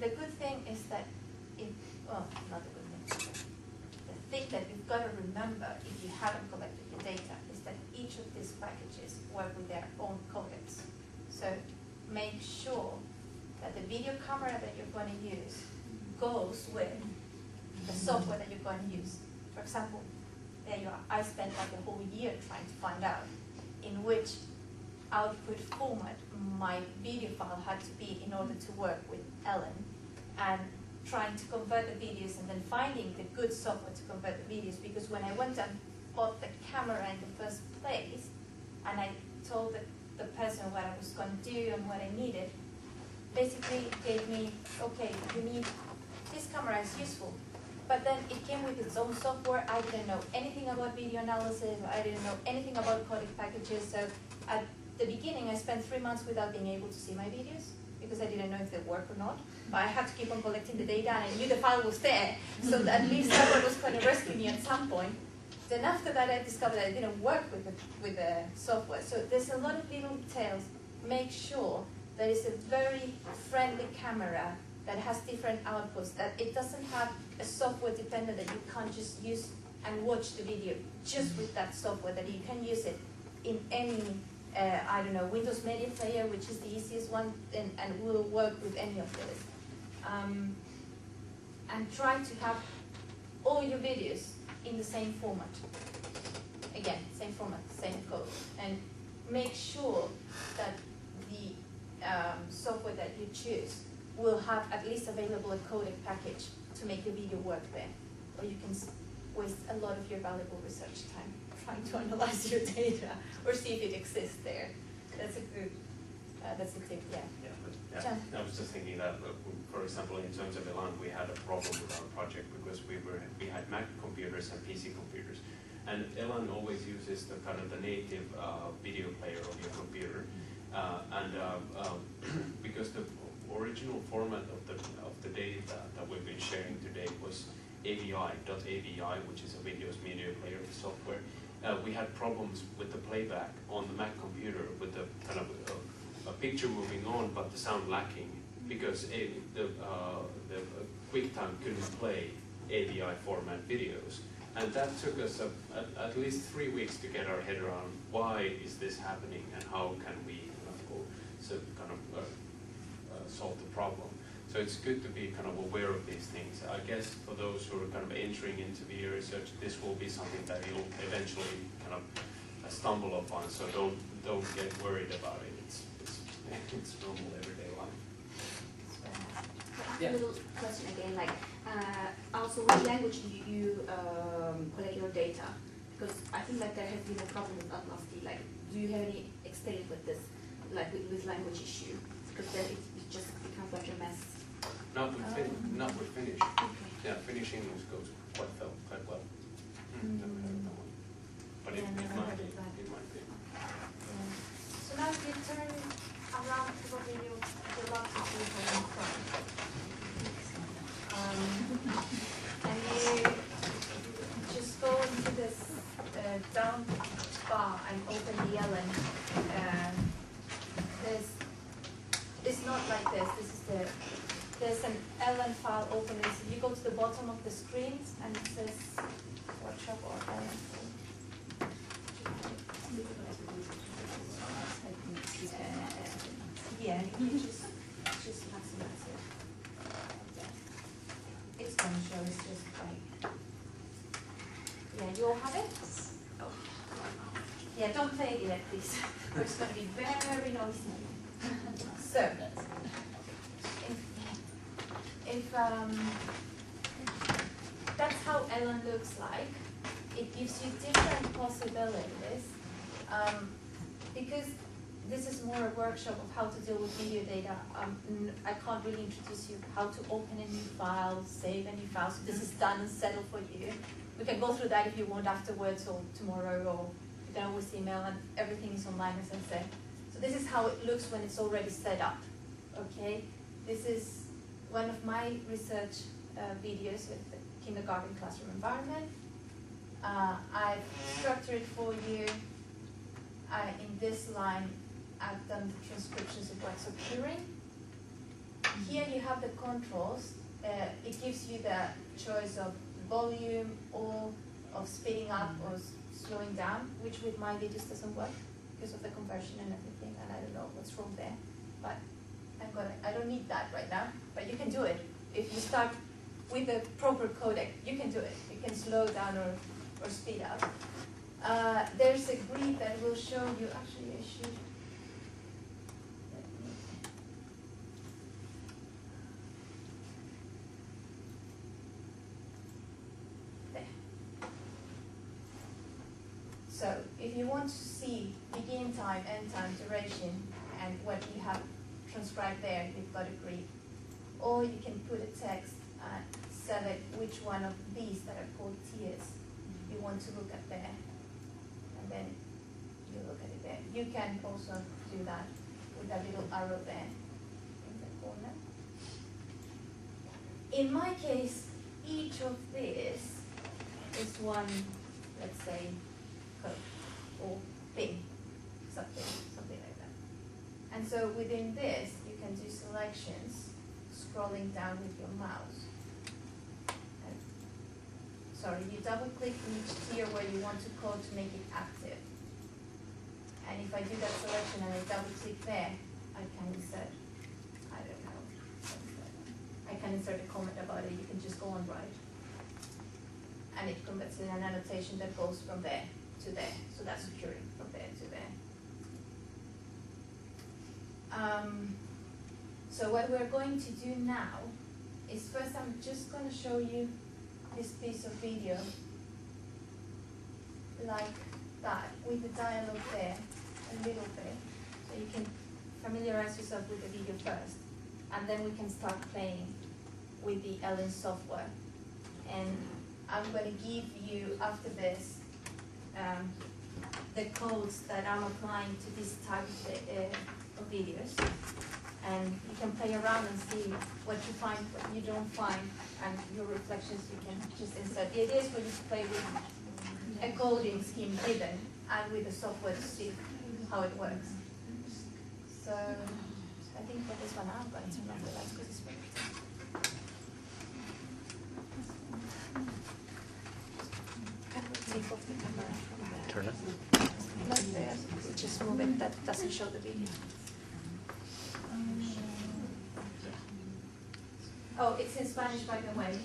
The good thing is that not the good thing. The thing that you've got to remember if you haven't collected your data is that each of these packages work with their own codecs. So make sure that the video camera that you're going to use goes with the software that you're going to use. For example, there you are. I spent like a whole year trying to find out in which output format my video file had to be in order to work with Ellen, and trying to convert the videos and then finding the good software to convert the videos, because when I went and bought the camera in the first place and I told the person what I was going to do and what I needed, basically it gave me, okay, you need, this camera is useful. But then it came with its own software. I didn't know anything about video analysis. I didn't know anything about codec packages. So at the beginning, I spent 3 months without being able to see my videos because I didn't know if they work or not. But I had to keep on collecting the data, and I knew the file was there. So that at least someone was going to rescue me at some point. Then after that, I discovered that it didn't work with the software. So there's a lot of little details. Make sure that it's a very friendly camera that has different outputs, that it doesn't have a software dependent that you can't just use and watch the video just with that software, that you can use it in any, I don't know, Windows Media Player, which is the easiest one, and will work with any of those. And try to have all your videos in the same format. Again, same format, same code. And make sure that the software that you choose will have at least available a codec package to make the video work there. Or you can waste a lot of your valuable research time trying to analyze your data or see if it exists there. That's a good, that's a tip, yeah. Yeah. I was just thinking that, for example, in terms of Elan, we had a problem with our project because we had Mac computers and PC computers. And Elan always uses the kind of the native video player of your computer. Because original format of the data that we've been sharing today was AVI.avi, which is a videos media player software. We had problems with the playback on the Mac computer with the kind of a picture moving on, but the sound lacking because the QuickTime couldn't play AVI format videos. And that took us at least 3 weeks to get our head around why is this happening and how can we solve the problem. So it's good to be kind of aware of these things. I guess for those who are kind of entering into video research, this will be something that you'll eventually kind of stumble upon. So don't get worried about it. It's normal everyday life. A little question again, like also which language do you collect your data? Because I think that there has been a problem with Atlasti. Like, do you have any experience with this, like with this language issue? Because then it just becomes like a mess. Not with Finnish. Okay. Yeah, Finnish English goes quite well. Never heard of that one. But it might be. It might be. So now if you turn around, probably you'll love to see how in front. And you just go into this down bar and open the Ellen. It's not like this. This is there's an Ellen file opening. So you go to the bottom of the screen and it says workshop or Ellen. Yeah, you just maximize it. It's going to show, it's just like, yeah, you all have it? Oh. Yeah, don't play it yet, please. It's going to be very noisy. So, if that's how Ellen looks like, it gives you different possibilities. Because this is more a workshop of how to deal with video data. I can't really introduce you how to open a new file, save a new file. So this is done and settled for you. We can go through that if you want afterwards or tomorrow, or you can always email, and everything is online, as I said. So this is how it looks when it's already set up. Okay, this is one of my research videos with the kindergarten classroom environment. I've structured it for you. In this line, I've done the transcriptions of what's occurring. Here you have the controls. It gives you the choice of volume or of speeding up or slowing down, which with my videos doesn't work because of the conversion and everything, and I don't know what's wrong there. But I don't need that right now, but you can do it. If you start with the proper codec, you can do it. You can slow down or speed up. There's a grid that will show you, actually I should, there. So if you want to see begin time, end time, duration, and what you have transcribed there, you've got a grid. Or you can put a text and select which one of these that are called tiers you want to look at there. And then you look at it there. You can also do that with that little arrow there in the corner. In my case, each of these is one, let's say, code or thing, something like that. And so within this, you can do selections, scrolling down with your mouse. You double click each tier where you want to code to make it active. And if I do that selection and I double click there, I can insert, I don't know, I can insert a comment about it. You can just go and write. And it converts in an annotation that goes from there to there. So that's securing from there to there. So what we're going to do now is first I'm just going to show you this piece of video like that with the dialogue there a little bit, so you can familiarize yourself with the video first, and then we can start playing with the Ellen software. And I'm going to give you after this the codes that I'm applying to this type of videos. And you can play around and see what you find, what you don't find, and your reflections you can just insert. The idea is for you to play with a coding scheme given and with the software to see how it works. So I think for this one I'm going to turn off the lights because it's very Turn it. Not there. Just move it. That doesn't show the video. Oh, it's in Spanish, by the way.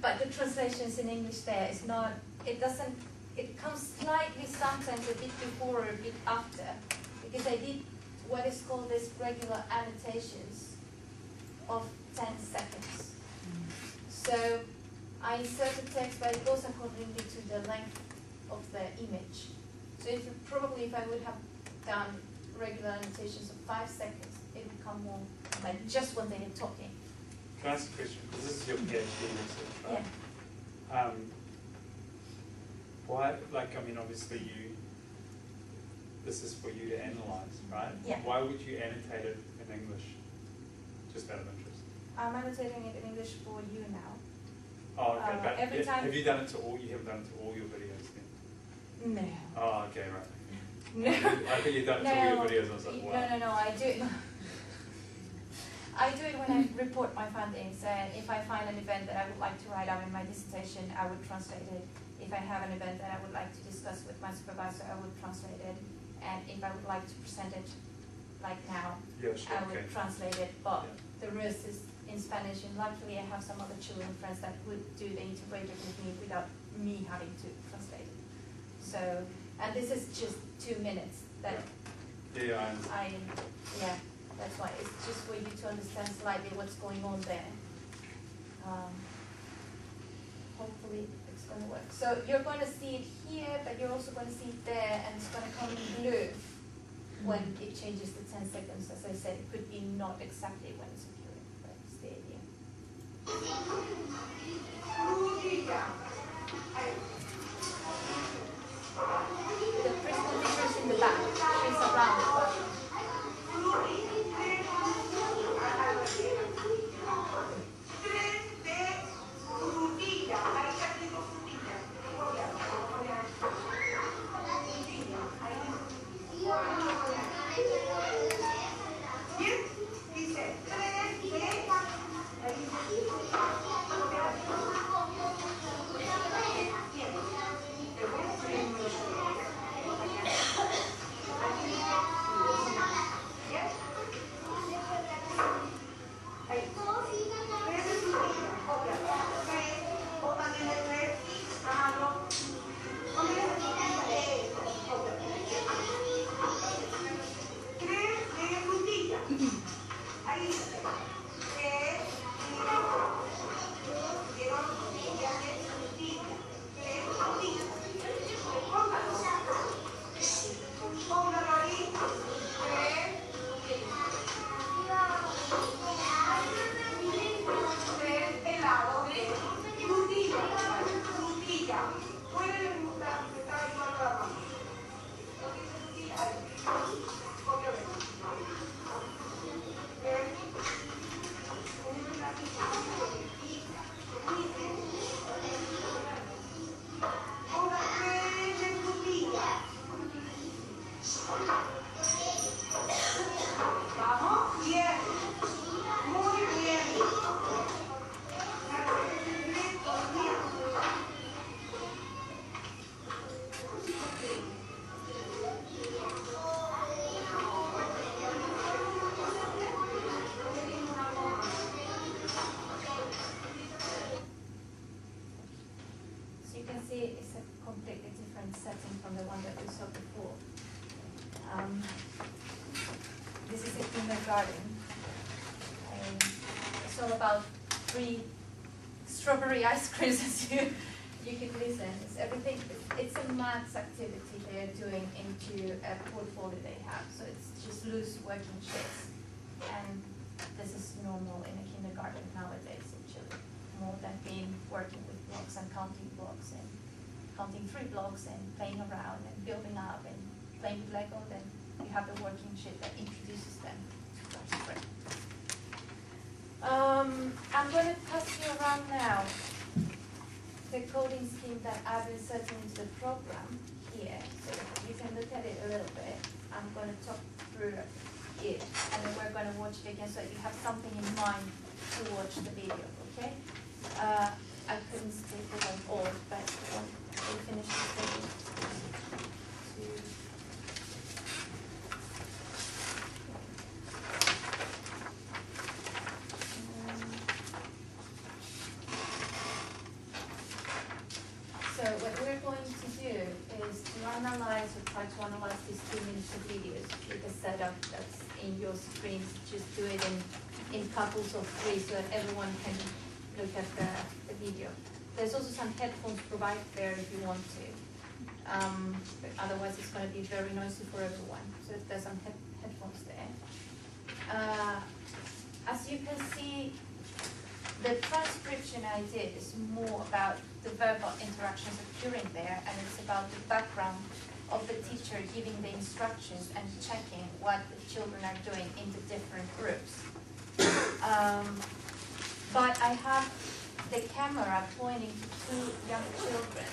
But the translations in English there is not. It doesn't. It comes slightly sometimes a bit before or a bit after, because I did what is called this regular annotations of 10 seconds. So I insert the text, but it goes accordingly to the length of the image. So if I would have done regular annotations of 5 seconds, it would come more like just when they are talking. Can I ask a question? Because this is your PhD research, right? Yeah. Why, obviously this is for you to analyze, right? Yeah. Why would you annotate it in English? Just out of interest. I'm annotating it in English for you now. Oh, okay. But every time. Have you done it to all? You haven't done it to all your videos then? No. Oh, okay, right. No. I think you've done it to all your videos. I was like, wow. No. I do it. I do it when I report my findings, and if I find an event that I would like to write up in my dissertation, I would translate it. If I have an event that I would like to discuss with my supervisor, I would translate it. And if I would like to present it like now, Yeah, sure, I would translate it. But the rest is in Spanish, and luckily I have some other children friends that would do the integrated with me without me having to translate it. So, and this is just 2 minutes that that's why it's just for you to understand slightly what's going on there. Hopefully it's going to work. So you're going to see it here, but you're also going to see it there, and it's going to come in blue when it changes to 10 seconds. As I said, it could be not exactly when it's occurring, but it's the idea. The principal teacher is in the back. She's around. Garden. It's all about free strawberry ice creams, as you can listen. It's everything. It's a maths activity they're doing into a portfolio they have. So it's just loose working sheets, and this is normal in a kindergarten nowadays in children, more than being working with blocks and counting blocks and counting 3 blocks and playing around and building up and playing with Lego. Then you have the working sheet that introduces them to Participatory. I'm going to pass you around now the coding scheme that I've inserted into the program here, so you can look at it a little bit. I'm going to talk through it, and then we're going to watch it again so that you have something in mind to watch the video, okay? I couldn't speak with them all, but when we finish this video, so what we're going to do is to analyze or try to analyze these 2 minutes of videos with the setup that's in your screens. Just do it in couples of 3 so that everyone can look at the video. There's also some headphones provided there if you want to. But otherwise it's going to be very noisy for everyone. So there's some headphones there. As you can see, the transcription I did is more about the verbal interactions occurring there, and it's about the background of the teacher giving the instructions and checking what the children are doing in the different groups. But I have the camera pointing to 2 young children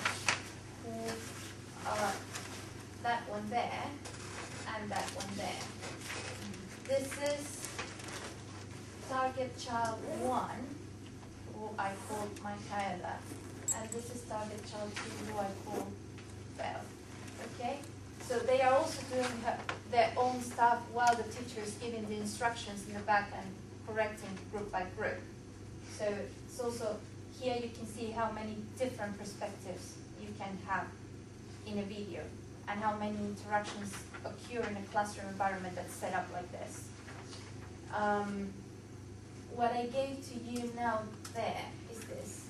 who are that one there and that one there. This is target child 1, who I call Michaela, and this is target child 2, who I call Belle. Okay? So they are also doing their own stuff while the teacher is giving the instructions in the back and correcting group by group. So it's also, here you can see how many different perspectives you can have in a video and how many interactions occur in a classroom environment that's set up like this. What I gave to you now there is this.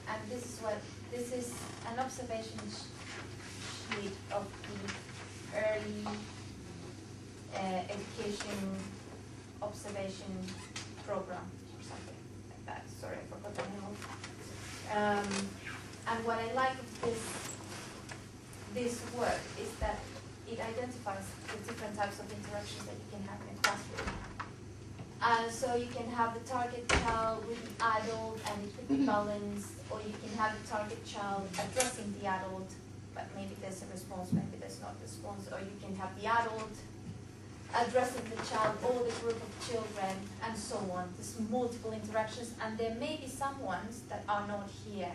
And this is an observation sheet of the early education observation program or something like that. Sorry, I forgot the name. And what I like of this work is that it identifies the different types of interactions that you can have in a classroom. So you can have the target child with the adult and it could be balanced, or you can have the target child addressing the adult, but maybe there's a response, maybe there's not a response, or you can have the adult addressing the child or the group of children, and so on. There's multiple interactions, and there may be some ones that are not here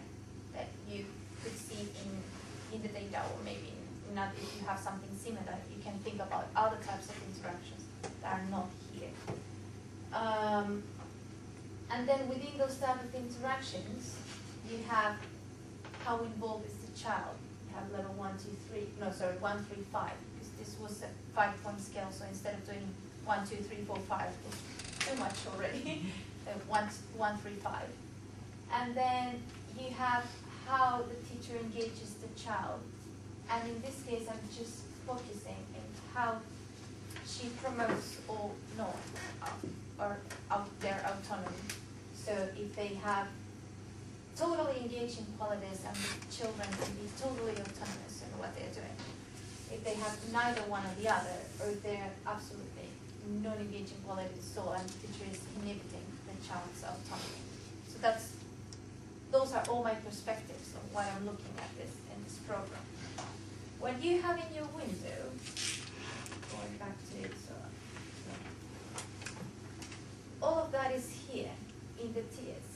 that you could see in the data, or maybe not. If you have something similar, you can think about other types of interactions that are not here. And then within those type of interactions, you have how involved is the child. You have level 1, 2, 3, no, sorry, 1, 3, 5, because this was a 5-point scale, so instead of doing 1, 2, 3, 4, 5, it's too much already. 1, 3, 5. And then you have how the teacher engages the child. And in this case, I'm just focusing on how she promotes or not their autonomy. So if they have totally engaging qualities and the children can be totally autonomous in what they're doing. If they have neither one or the other, or if they're absolutely non-engaging qualities, so and the teacher is inhibiting the child's autonomy. So those are all my perspectives on what I'm looking at in this program. What you have in your window, going back to it, so all of that is here in the tiers.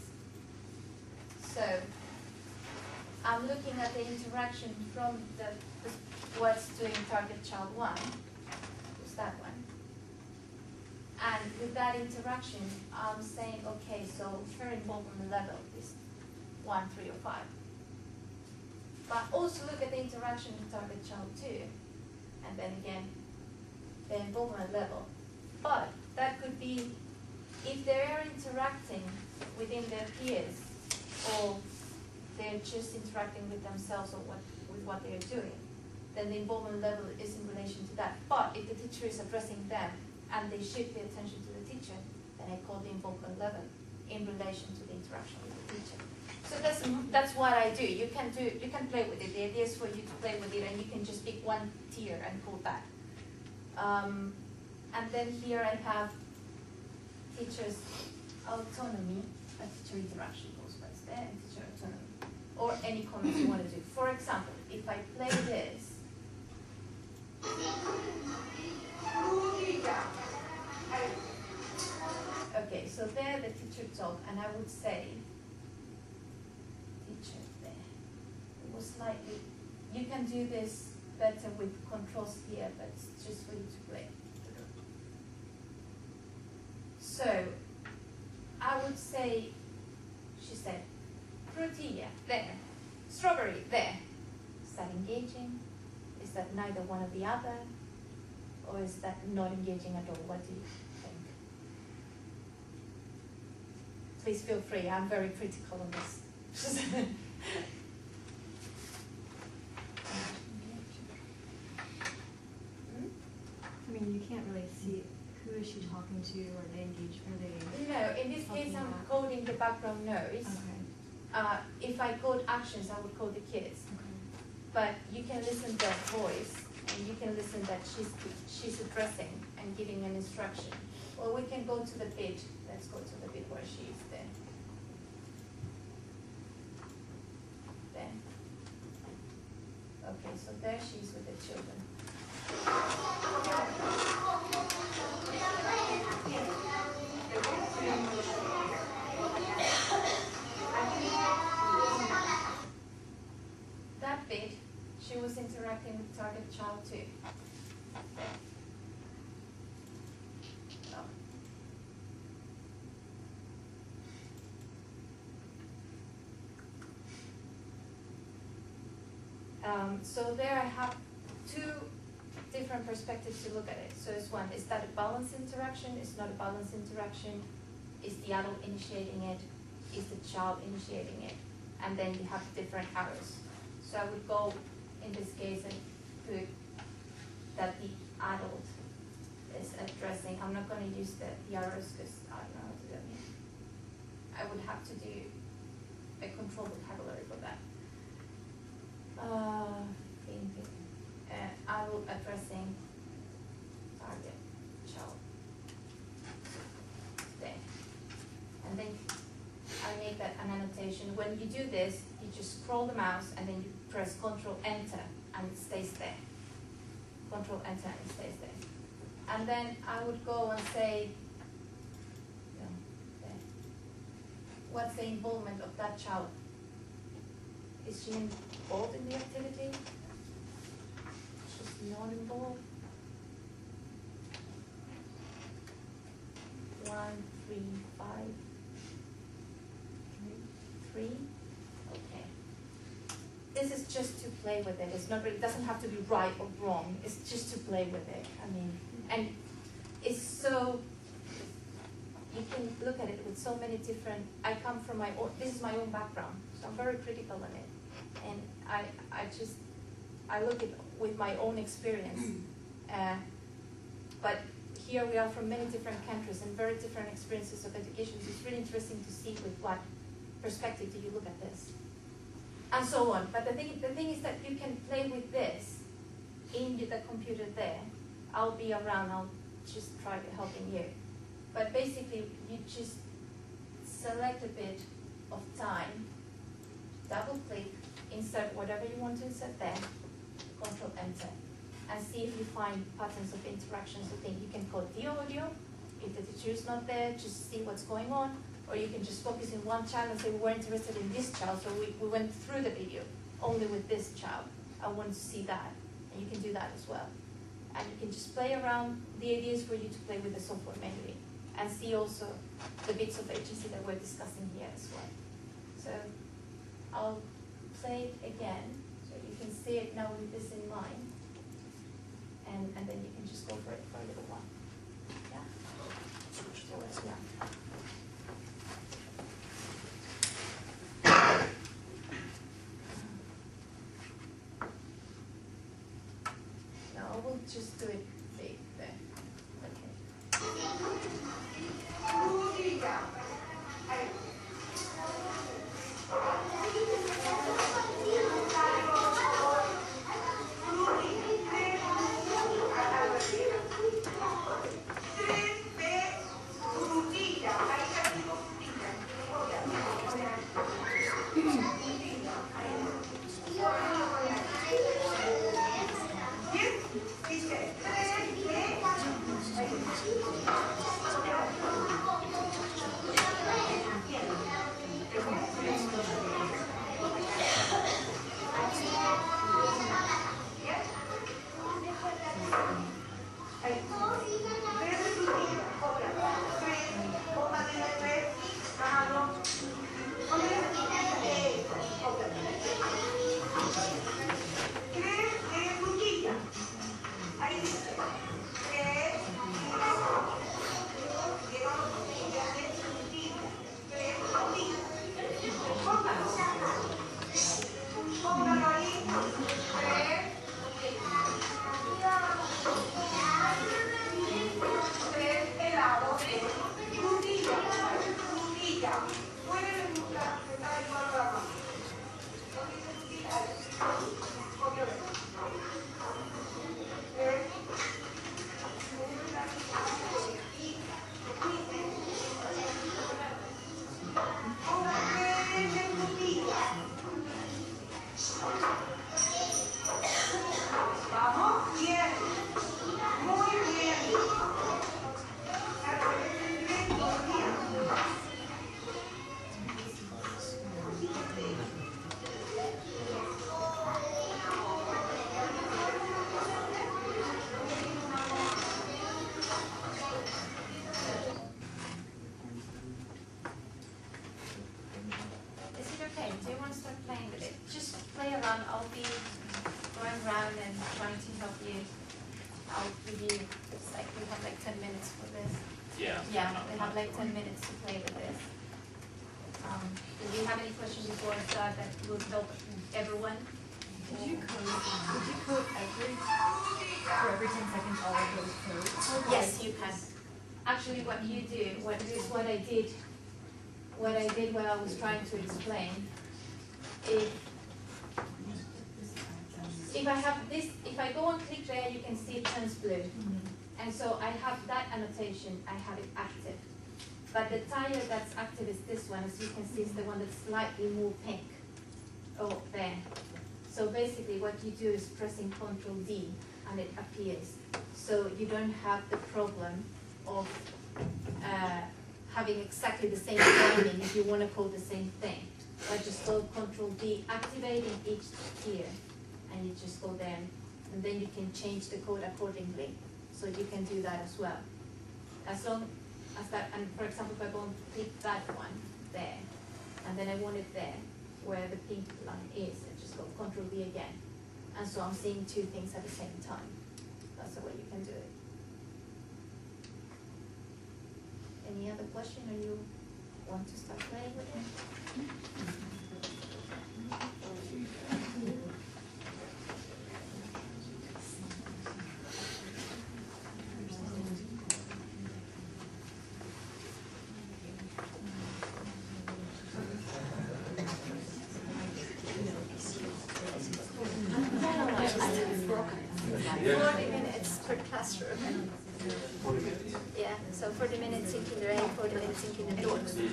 So I'm looking at the interaction from what's doing target child 1, who's that one. And with that interaction, I'm saying, okay, so her involvement level is 1, 3, or 5. But also look at the interaction with target child 2, and then again, the involvement level. But that could be if they are interacting within their peers, or they're just interacting with themselves or with what they're doing, then the involvement level is in relation to that. But if the teacher is addressing them and they should pay attention to the teacher, then I call the involvement level in relation to the interaction with the teacher. So that's what I do. You can play with it. The idea is for you to play with it, and you can just pick one tier and pull that. And then here I have teacher's autonomy, teacher interaction goes by there, and teacher autonomy. Or any comments you want to do. For example, if I play this, okay, so there the teacher talk, and I would say, teacher there. It was slightly, you can do this better with controls here, but it's just for you to play. So, I would say, she said, frutilla, there. Strawberry, there. Is that engaging? Is that neither one or the other? Or is that not engaging at all? What do you think? Please feel free, I'm very critical on this. I mean, you can't really see who is she talking to, or they engage, or they... No, in this case I'm coding the background noise. Okay. If I code actions, I would code the kids. Okay. But you can listen to that voice, and you can listen that she's addressing and giving an instruction. Or we can go to the bit. Let's go to the bit where she is there. There. Okay, so there she is with the children. That bit, she was interacting with target child too. So there I have two different perspectives to look at it. So it's one, is that a balanced interaction? It's not a balanced interaction. Is the adult initiating it? Is the child initiating it? And then you have different arrows. So I would go, in this case, and put that the adult is addressing. I'm not going to use the arrows because I don't know how to do that. I would have to do a control vocabulary for that. Adult addressing target child. There. And then I make that an annotation. When you do this, you just scroll the mouse and then you press Control-Enter and it stays there. Control-Enter and it stays there. And then I would go and say, there. What's the involvement of that child? Is she involved in the activity? She's not involved. 1, 3, 5, 3. Okay. This is just to play with it. It's not really, it doesn't have to be right or wrong. It's just to play with it. I mean, and it's so, you can look at it with so many different, I come from my own, this is my own background, so I'm very critical on it. And I look at with my own experience. But here we are from many different countries and very different experiences of education. So it's really interesting to see with what perspective do you look at this. And so on. But the thing is that you can play with this in the computer there. I'll be around, I'll just try helping you. But basically you just select a bit of time, double click, insert whatever you want to insert there, Control-Enter, and see if you find patterns of interaction. So think you can code the audio. If the teacher is not there, just see what's going on. Or you can just focus in one child and say, we're interested in this child, so we went through the video only with this child. I want to see that. And you can do that as well. And you can just play around. The idea is for you to play with the software mainly and see also the bits of agency that we're discussing here as well. So I'll play it again, so you can see it now with this in mind. And then you can just go for it for a little while. Yeah? So, yeah. No, we'll just do it big there. Okay. Yeah, we have like 10 minutes to play with this. Do you have any questions before I start that will help everyone? Did you code for every 10 seconds all of those codes? Yes, you can. Actually, what you do, what I did when I was trying to explain, if I have this, if I go and click there, you can see it turns blue. And so I have that annotation, I have it active. But the tire that's active is this one, as you can see, is the one that's slightly more pink. Oh, there. So basically what you do is pressing Ctrl D and it appears. So you don't have the problem of having exactly the same timing if you want to code the same thing. I just go Ctrl D, activating each tier, and you just go there, and then you can change the code accordingly. So you can do that as well. As long as that, and for example, if I go and click that one there, and then I want it there, where the pink line is, I just go Ctrl D again. And so I'm seeing two things at the same time. That's the way you can do it. Any other question, or you want to start playing with it? Classroom. 40 minutes? Yeah, so 40 minutes in kindergarten, 40 minutes in kindergarten.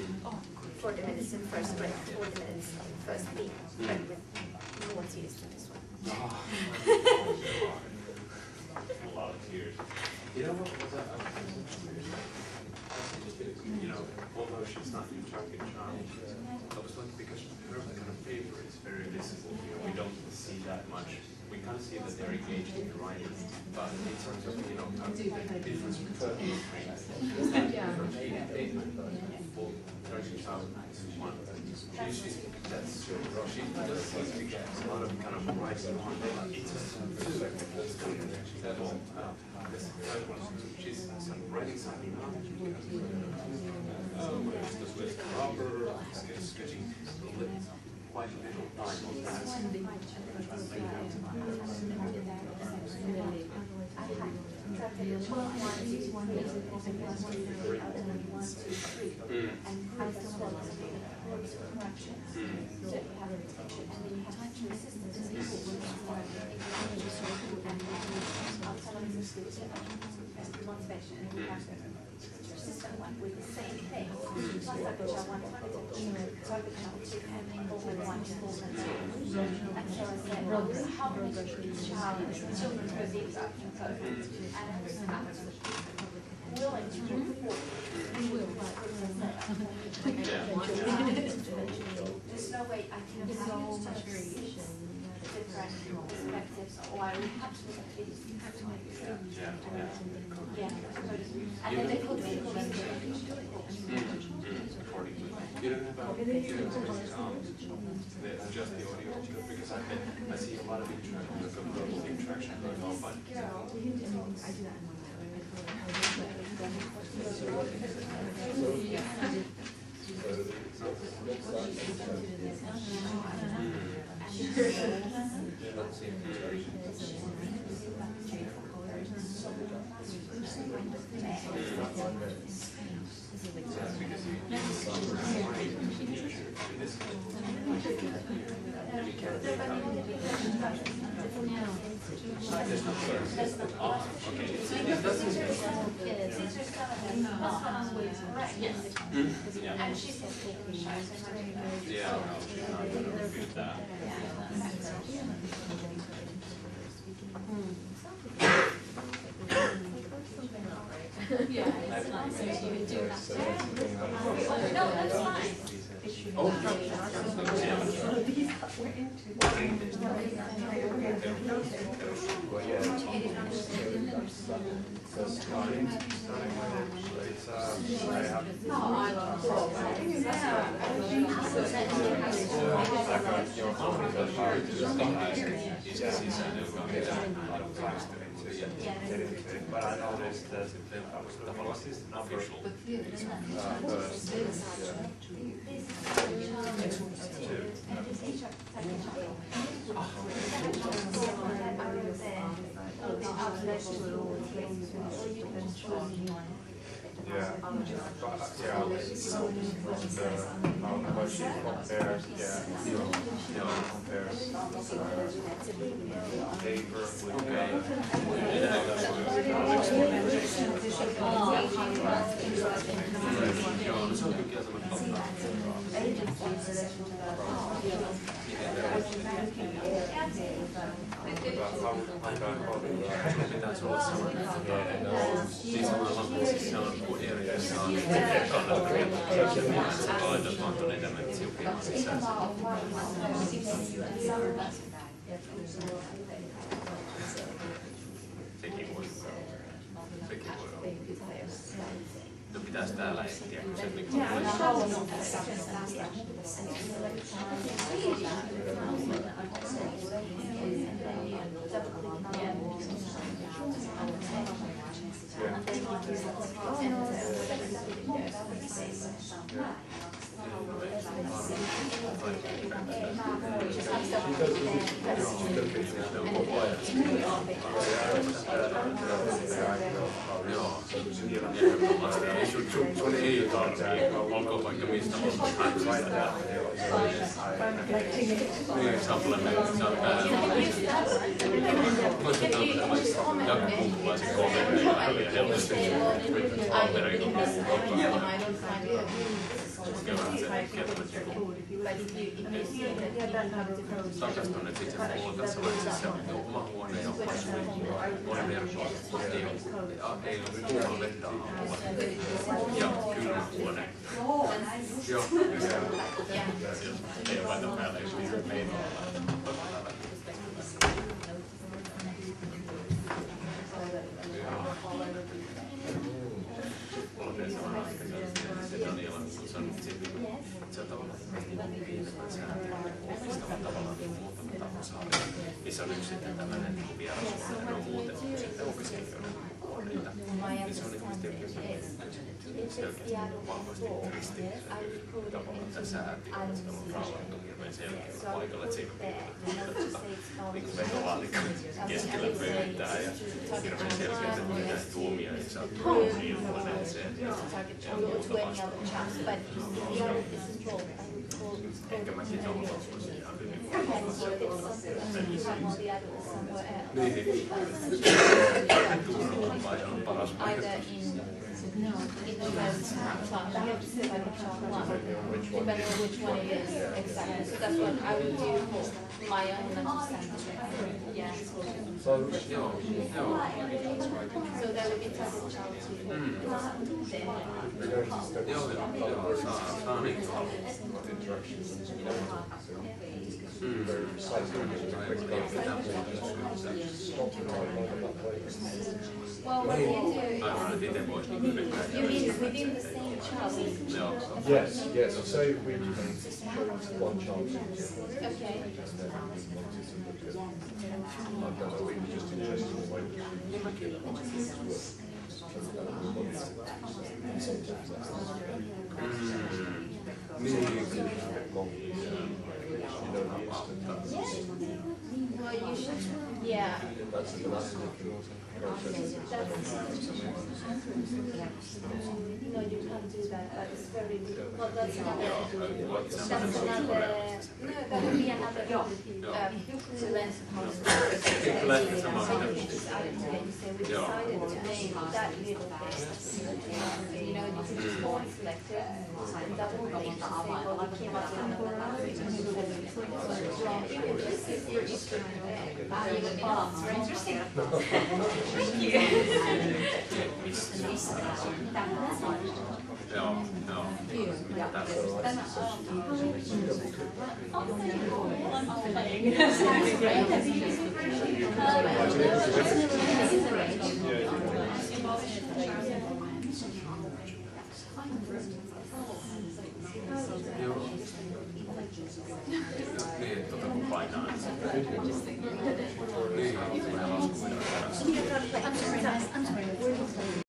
40 minutes in first grade, 40 minutes in first B. What's used to this one? A lot of tears. You know what was that? You know, although she's not in Turkish, I was like, because her kind of paper is very visible. You know, we don't see that much. We kind of see that they're engaged in the writing, but in terms of, you know, the difference between these full Turkish house is one. She does speak a lot of kind of writing on it. It's she's writing something on with rubber, sketching quite a little time on that. With the same thing, plus I one, schools and schools. And so I said, well, how many children per the exception code? And I was willing to report. We will, there's no way I can have so much variation, different perspectives, or I would absolutely have to make sure. Yeah. And then they could be You don't have adjust the audio because I see a lot of interaction going on, but and she said, yeah, yeah, that's fine. So you would do that. No, that's fine. But I noticed that the first number yeah, what she compares, compares paper pitäisi olla sellainen, siis se on eri, jossa on kannattavia, se laitetaan dementia sisäisen. Sekin voi olla. No pitäisi täällä etsiä, kun se sun ei tarvitse, olkoon vaikka mistä niin, supplement, se on täällä. Jaakko kumppaa se kovereilla ja helposti kovereilla. Tarkastun, että sitten mulla on tässä laitteessa oma huone ja on verkko. Ei ole muualla vettä aamulla. Ja kylmä huone. Joo. Ei ole vain päällä, jos meidän se Daniela, se on se on tavallaan omistavan tavallaan muutama tapasaari, missä on yksi sitten tämmöinen vierashuone, on muuten sitten opiskelijoiden huoneita. Niin se on selkeästi vahvasti kristillinen tavallaan tämä säätiö, että on rauhattu hirveän selkeällä paikalla, että se ei ole niin vetoaa keskellä pöytää ja hirveän selkeä, että pitäisi tuomia ja saa tuomia huoneeseen ja muuta vastaavaa. Ehkä mä siitä olen loppuisin ihan hyvin. Niin. Tuurolla vai on paras paikka. No, it depends on class. You have to say like which one. Depending on which one it is. Exactly. So that's what I would do my own understanding. Yeah. So, So that would be target child too. we're going to step interactions and very precise Well, what you mean within the same child? Yes, yes. So say we chose one child. Okay. I don't know, we were just interested in the way Well, you should, yeah. that's the last No, you can't do that. That is very, well, that's another, no, that would be another, to learn how to we decided to name that little thing. You know, you can just go and select it, and that will make you say, well, we came up with another number. You can just if you're used to it. It's very interesting. Thank you. Niin,